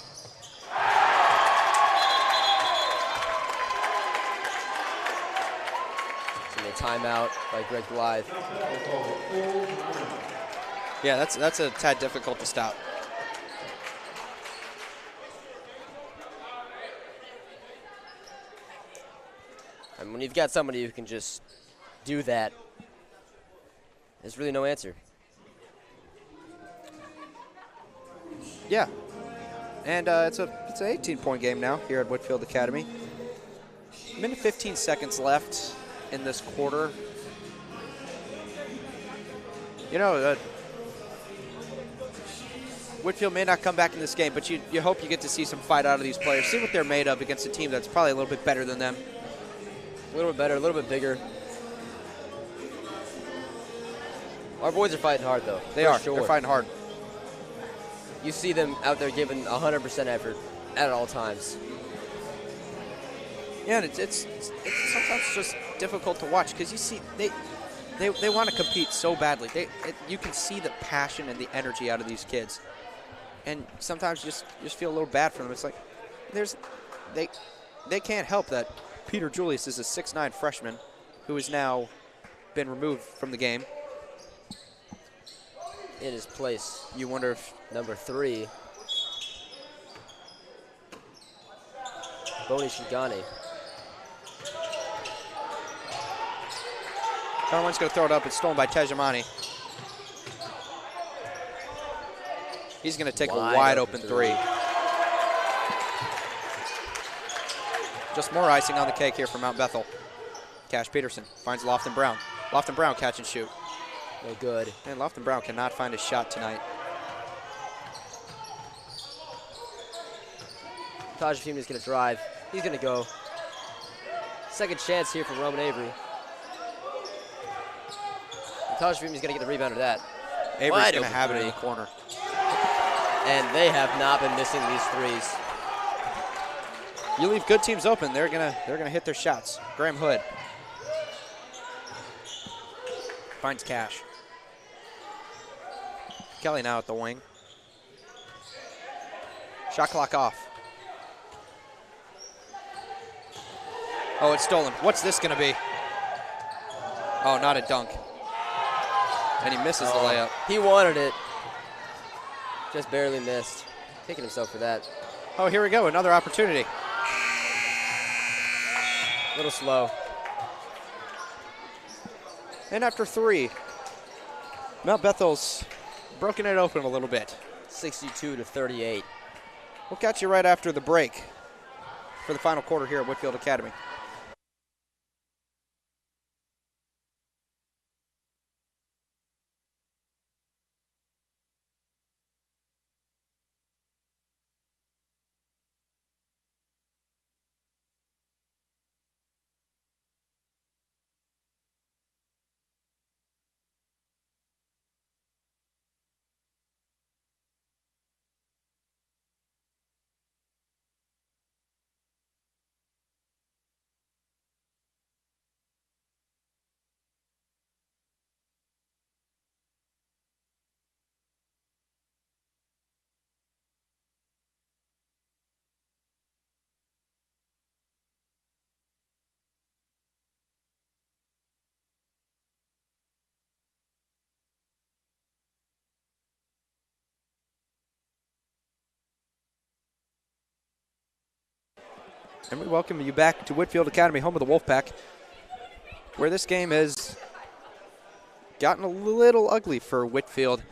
Timeout by Greg Blythe. Yeah, that's a tad difficult to stop. And when you've got somebody who can just do that, there's really no answer. Yeah. And it's an 18-point game now here at Whitefield Academy. Minute 15 seconds left in this quarter. You know, Whitefield may not come back in this game, but you hope you get to see some fight out of these players. See what they're made of against a team that's probably a little bit better than them. A little bit better, a little bit bigger. Our boys are fighting hard, though. They are. Sure. They're fighting hard. You see them out there giving 100% effort at all times. Yeah, and it's sometimes just difficult to watch because you see they want to compete so badly. You can see the passion and the energy out of these kids, and sometimes you just feel a little bad for them. It's like they can't help that Peter Julius is a 6'9" freshman who has now been removed from the game. In his place, you wonder if number 3, Boni Shigane. Connor Wynn's going to throw it up. It's stolen by Tejamani. He's going to take a wide open 3. Just more icing on the cake here for Mount Bethel. Cash Peterson finds Lofton Brown. Lofton Brown catch and shoot. No good. And Lofton Brown cannot find a shot tonight. Tajafim is going to drive. He's going to go. Second chance here for Roman Avery. Tajafim is going to get the rebound of that. Avery's going to have it in the corner. And they have not been missing these threes. You leave good teams open, they're gonna hit their shots. Graham Hood finds Cash. Kelly now at the wing. Shot clock off. Oh, it's stolen. What's this gonna be? Oh, not a dunk. And he misses the layup. He wanted it. Just barely missed. Kicking himself for that. Oh, here we go, another opportunity. A little slow. And after 3, Mount Bethel's broken it open a little bit. 62-38. We'll catch you right after the break for the final quarter here at Whitefield Academy. And we welcome you back to Whitefield Academy, home of the Wolfpack, where this game has gotten a little ugly for Whitefield.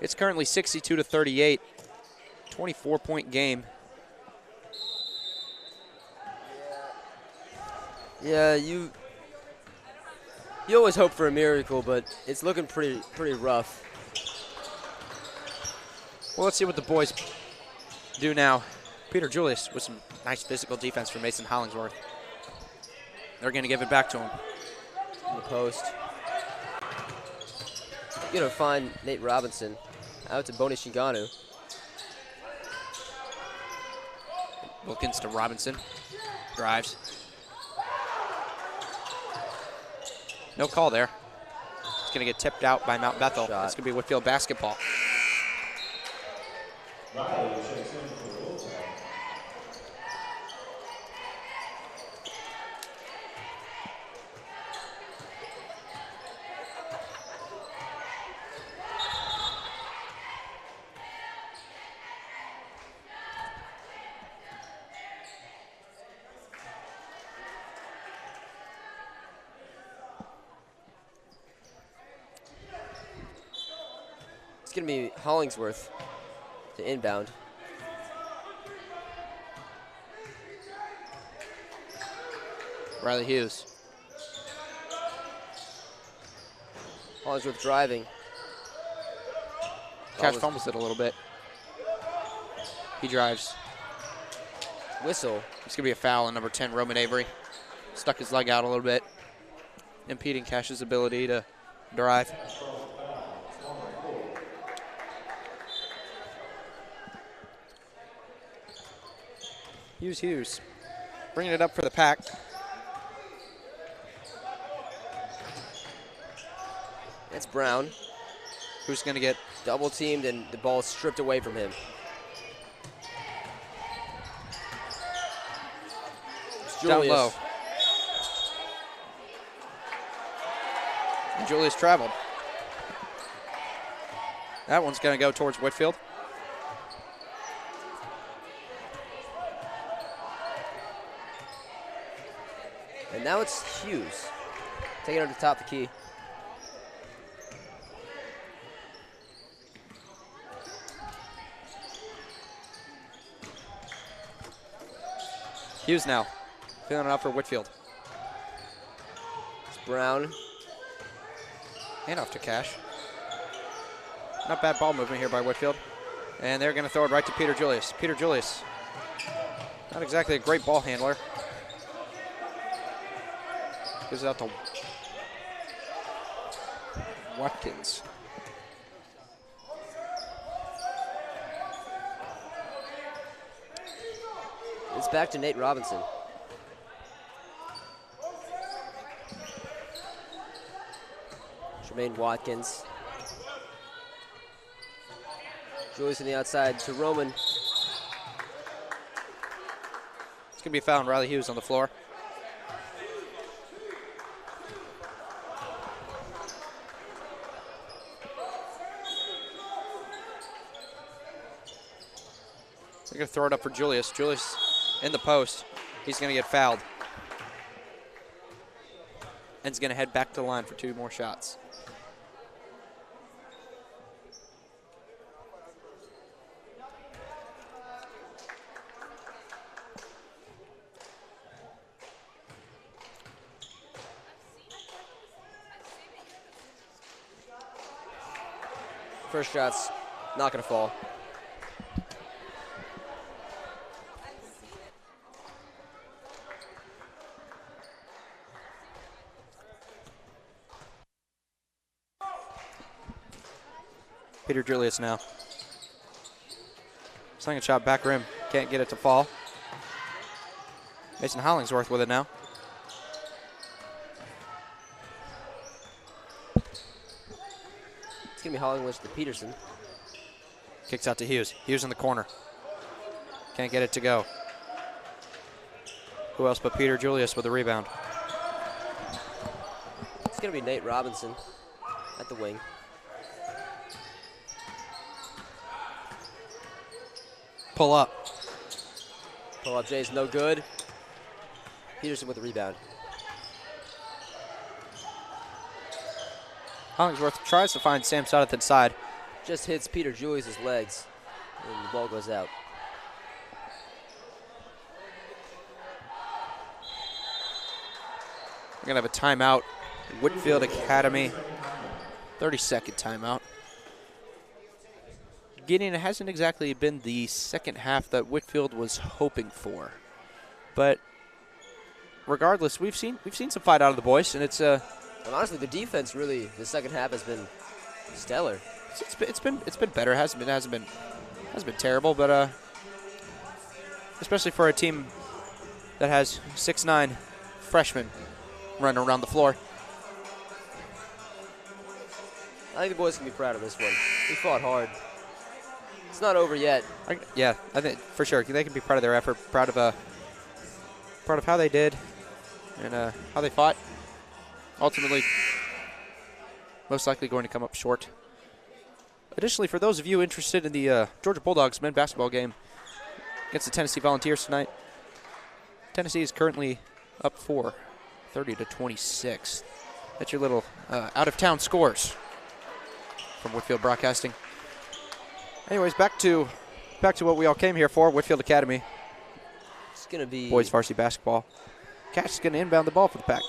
It's currently 62-38, 24-point game. Yeah, you always hope for a miracle, but it's looking pretty rough. Well, let's see what the boys do now. Peter Julius with some nice physical defense from Mason Hollingsworth. They're going to give it back to him. In the post. You're going to find Nate Robinson out to Boni Shinganu. Wilkins to Robinson. Drives. No call there. It's going to get tipped out by Mount Bethel. Shot. It's going to be Whitefield basketball. It's going to be Hollingsworth to inbound. Riley Hughes. Hollingsworth driving. Cash fumbles it a little bit. He drives. Whistle. It's going to be a foul on number 10, Roman Avery. Stuck his leg out a little bit, impeding Cash's ability to drive. Hughes. Bringing it up for the pack. That's Brown. Who's going to get Double teamed and the ball stripped away from him. It's down Julius. low. And Julius traveled. That one's going to go towards Whitefield. And now it's Hughes. Taking it to the top of the key. Hughes now Feeling it out for Whitefield. It's Brown. Hand off to Cash. Not bad ball movement here by Whitefield. And they're going to throw it right to Peter Julius. Peter Julius, not exactly a great ball handler. Gives it out to Watkins. It's back to Nate Robinson. Jermaine Watkins. Julius on the outside to Roman. It's going to be a foul on Riley Hughes on the floor. They're going to throw it up for Julius. Julius in the post. He's going to get fouled. And he's going to head back to the line for 2 more shots. First shot's not going to fall. Peter Julius now. Slinging shot back rim. Can't get it to fall. Mason Hollingsworth with it now. It's going to be Hollingsworth to Peterson. Kicks out to Hughes. Hughes in the corner. Can't get it to go. Who else but Peter Julius with the rebound? It's going to be Nate Robinson at the wing. Pull up. Pull up Jay's no good. Peterson with the rebound. Hollingsworth tries to find Sam Sutton inside. Just hits Peter Julius' legs, and the ball goes out. We're going to have a timeout. Whitefield Academy. 30-second timeout. Gideon, it hasn't exactly been the second half that Whitefield was hoping for. But regardless, we've seen some fight out of the boys, and it's And honestly, the defense really, the second half has been stellar. it's been better. It hasn't been terrible, but especially for a team that has 6'9" freshmen running around the floor. I think the boys can be proud of this one. We fought hard. It's not over yet. Yeah, I think for sure they can be proud of their effort, proud of how they did, and how they fought. Ultimately, most likely going to come up short. Additionally, for those of you interested in the Georgia Bulldogs men's basketball game against the Tennessee Volunteers tonight, Tennessee is currently up 30-26. That's your little out-of-town scores from Whitefield Broadcasting. Anyways, back to what we all came here for, Whitefield Academy. It's going to be boys varsity basketball. Cash is going to inbound the ball for the Pack.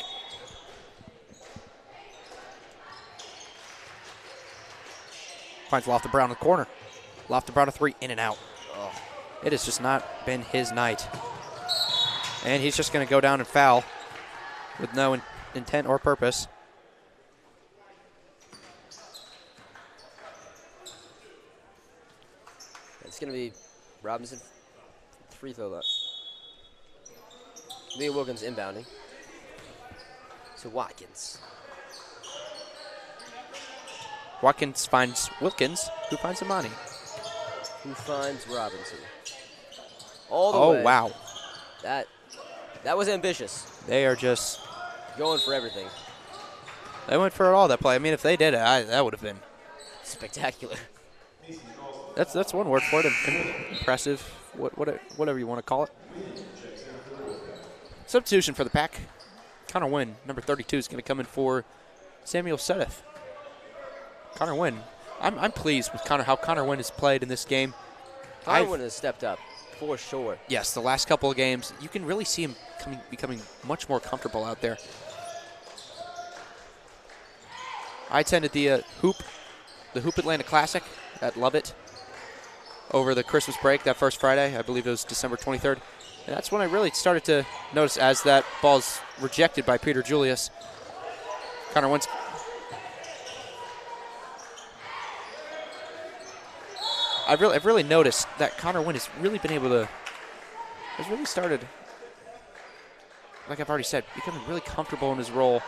Finds Lofton Brown in the corner. Lofton Brown a 3, in and out. Oh. It has just not been his night. And he's just going to go down and foul with no intent or purpose. It's going to be Robinson free throw up. Leah Wilkins inbounding. To Watkins. Watkins finds Wilkins, who finds Imani. Who finds Robinson. All the way. Oh, wow. That was ambitious. They are just going for everything. They went for it all that play. I mean, if they did it, that would have been spectacular. That's one word for it. Impressive. Whatever you want to call it. Substitution for the Pack. Connor Wynn, number 32, is going to come in for Samuel Sedeth. Connor Wynn. I'm pleased with how Connor Wynn has played in this game. Connor Wynn has stepped up, for sure. Yes, the last couple of games, you can really see him becoming much more comfortable out there. I attended the Hoop Atlanta Classic at Lovett over the Christmas break that first Friday. I believe it was December 23rd. And that's when I really started to notice as that ball's rejected by Peter Julius. Connor Wentz. I've really noticed that Connor Wynn has really been able to, has really started, like I've already said, becoming really comfortable in his role,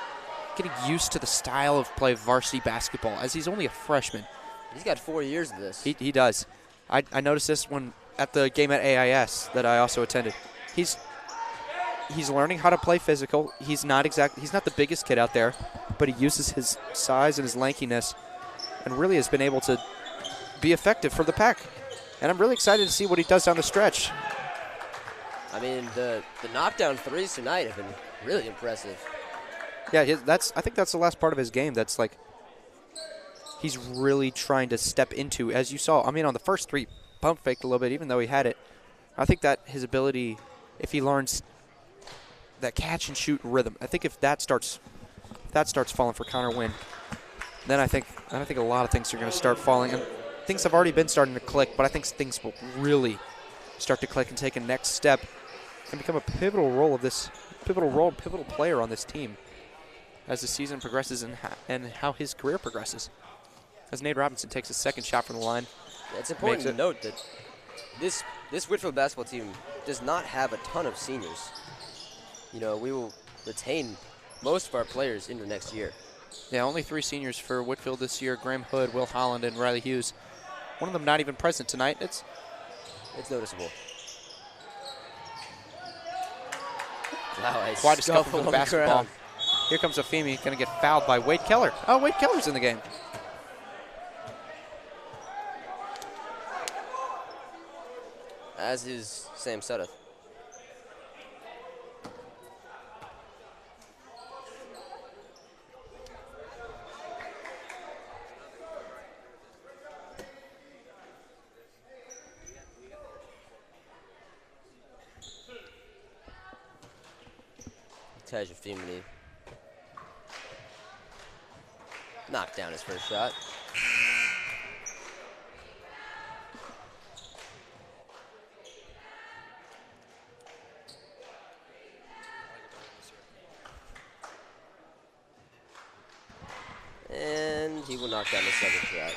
getting used to the style of play of varsity basketball as he's only a freshman. He's got 4 years of this. He does. I noticed this when at the game at AIS that I also attended. He's learning how to play physical. He's not the biggest kid out there, but he uses his size and his lankiness and really has been able to be effective for the Pack. And I'm really excited to see what he does down the stretch. I mean, the knockdown threes tonight have been really impressive. Yeah, I think that's the last part of his game that's like he's really trying to step into, as you saw. I mean, on the first three, pump faked a little bit, even though he had it. I think that his ability, if he learns that catch and shoot rhythm, I think if that starts falling for Connor Wynn, then I think a lot of things are going to start falling. And things have already been starting to click, but I think things will really start to click and take a next step and become a pivotal pivotal player on this team as the season progresses and how his career progresses. As Nate Robinson takes his second shot from the line. It's important to note that this Whitefield basketball team does not have a ton of seniors. You know, we will retain most of our players into next year. Yeah, only 3 seniors for Whitefield this year: Graham Hood, Will Holland, and Riley Hughes. One of them not even present tonight. It's noticeable. Wow, quite a scuffle for the basketball. Here comes Afemi, going to get fouled by Wade Keller. Oh, Wade Keller's in the game. As is Sam Sudduth. Taj Afemi knocked down his first shot. And he will knock down the second shot.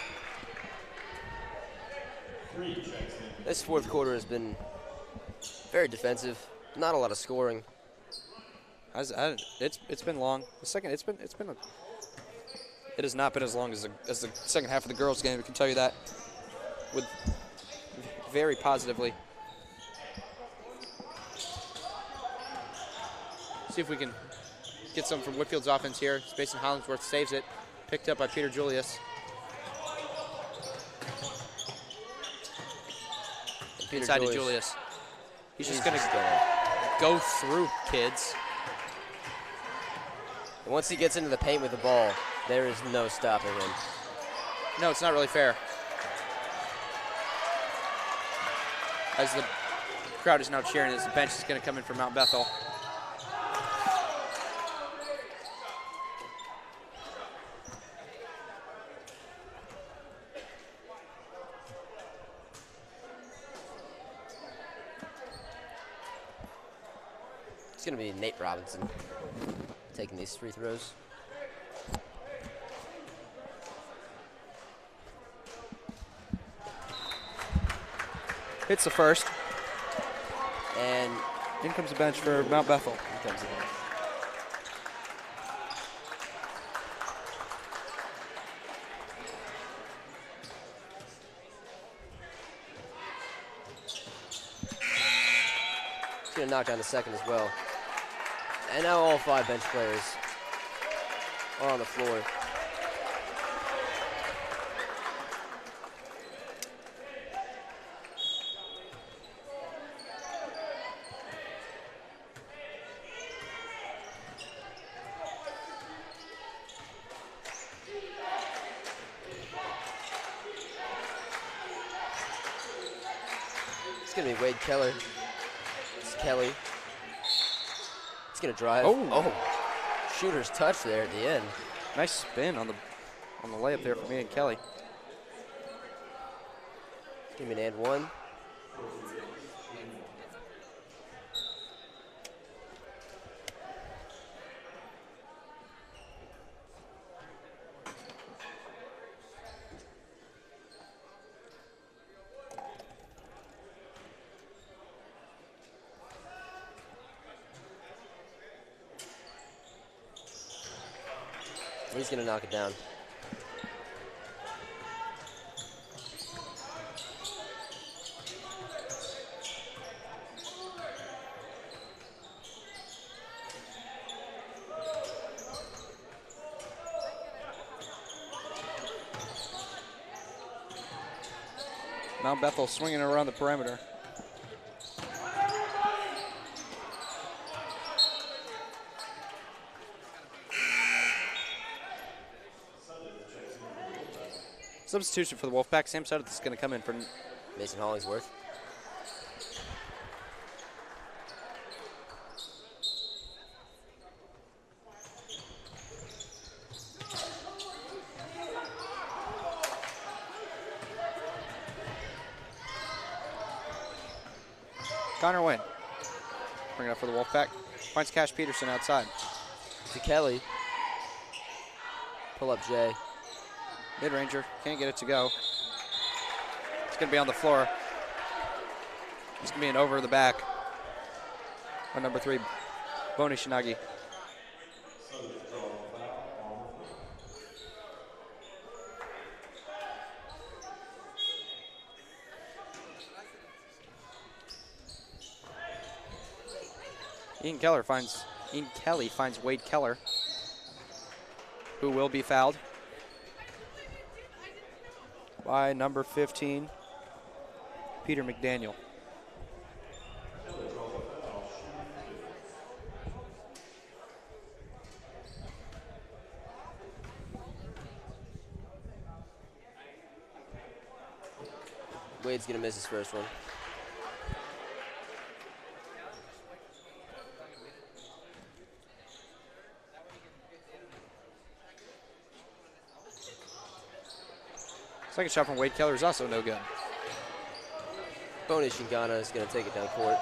This fourth quarter has been very defensive. Not a lot of scoring. It's been long. It has not been as long as the second half of the girls' game. I can tell you that, with very positively. See if we can get some from Whitfield's offense here. Mason Hollingsworth saves it, picked up by Peter Julius. Inside to Julius. He's just going to go through kids. And once he gets into the paint with the ball, there is no stopping him. No, it's not really fair. As the crowd is now cheering, as the bench is going to come in for Mount Bethel. It's going to be Nate Robinson taking these free throws. Hits the first. And in comes the bench for Mount Bethel. He's going to knock down the second as well. And now all 5 bench players are on the floor. It's going to be Wade Keller. It's Kelly. going to drive. Oh. Shooter's touch there at the end. Nice spin on the layup there from Ian Kelly. Give me an and one. He's going to knock it down. Now Bethel swinging it around the perimeter. Substitution for the Wolfpack. Sam Sudduth is going to come in for Mason Hollingsworth. Connor Wayne. Bring it up for the Wolfpack. Finds Cash Peterson outside. To Kelly. Pull up Jay. Mid-ranger. Can't get it to go. It's going to be on the floor. It's going to be an over the back on number 3, Boni Shinagi. Ian Kelly finds Wade Keller, who will be fouled by number 15, Peter McDaniel. Wade's going to miss his first one. Second shot from Wade Keller is also no good. Boni Shingana is going to take it down court.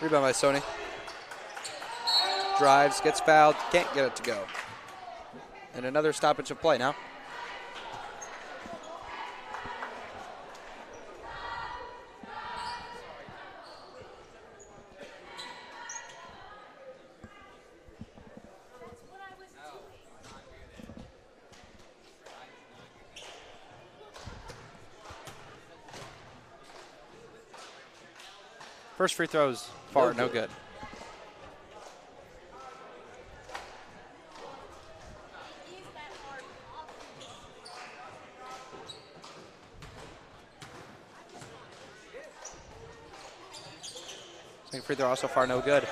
Rebound by Sony. Drives, gets fouled, can't get it to go. And another stoppage of play now. First free throws far, no good. Second free throw also far, no good.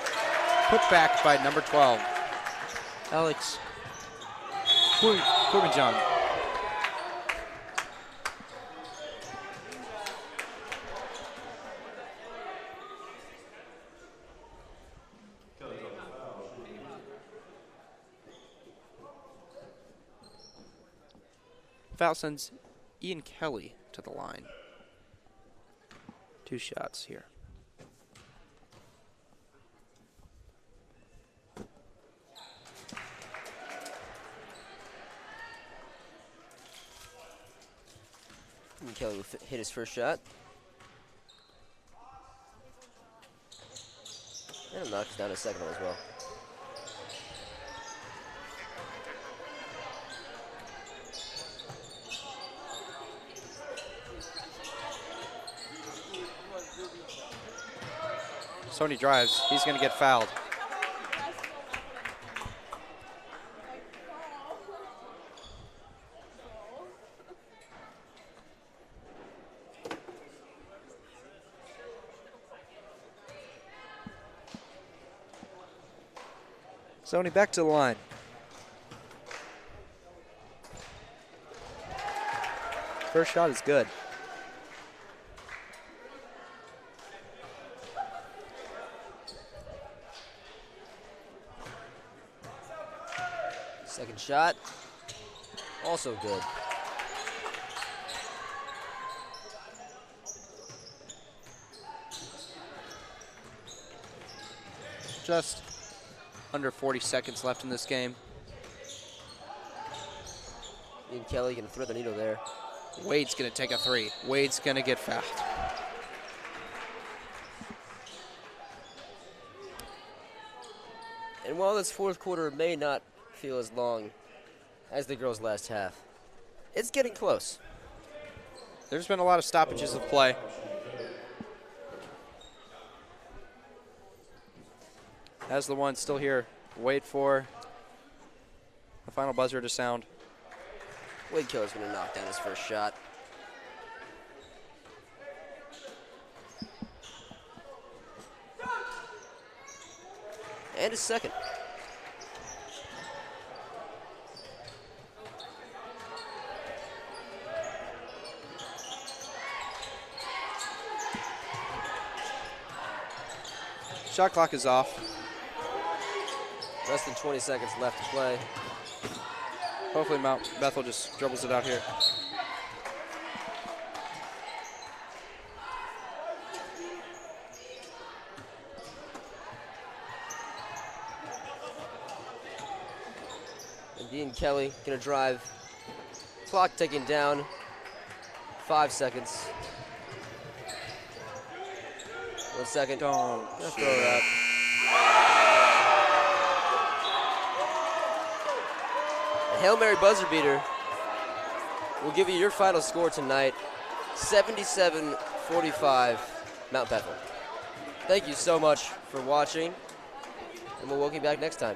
Put back by number 12, Alex Kubanjong. Foul sends Ian Kelly to the line. 2 shots here. And Kelly will hit his first shot. And he'll knock down his second one as well. Sony drives. He's going to get fouled. Sony back to the line. First shot is good. Second shot, also good. Just under 40 seconds left in this game. Ian Kelly can thread the needle there. Wade's going to take a three. Wade's going to get fouled. And while this fourth quarter may not feel as long as the girls' last half, it's getting close. There's been a lot of stoppages of play. As the one still here, wait for the final buzzer to sound. Wade Keller's going to knock down his first shot. And his second. Shot clock is off. Less than 20 seconds left to play. Hopefully Mount Bethel just dribbles it out here. And Dean Kelly gonna drive. Clock ticking down. 5 seconds. 1 second. Don't Gonna throw it up. A Hail Mary buzzer beater will give you your final score tonight. 77-45, Mount Bethel. Thank you so much for watching, and we'll welcome you back next time.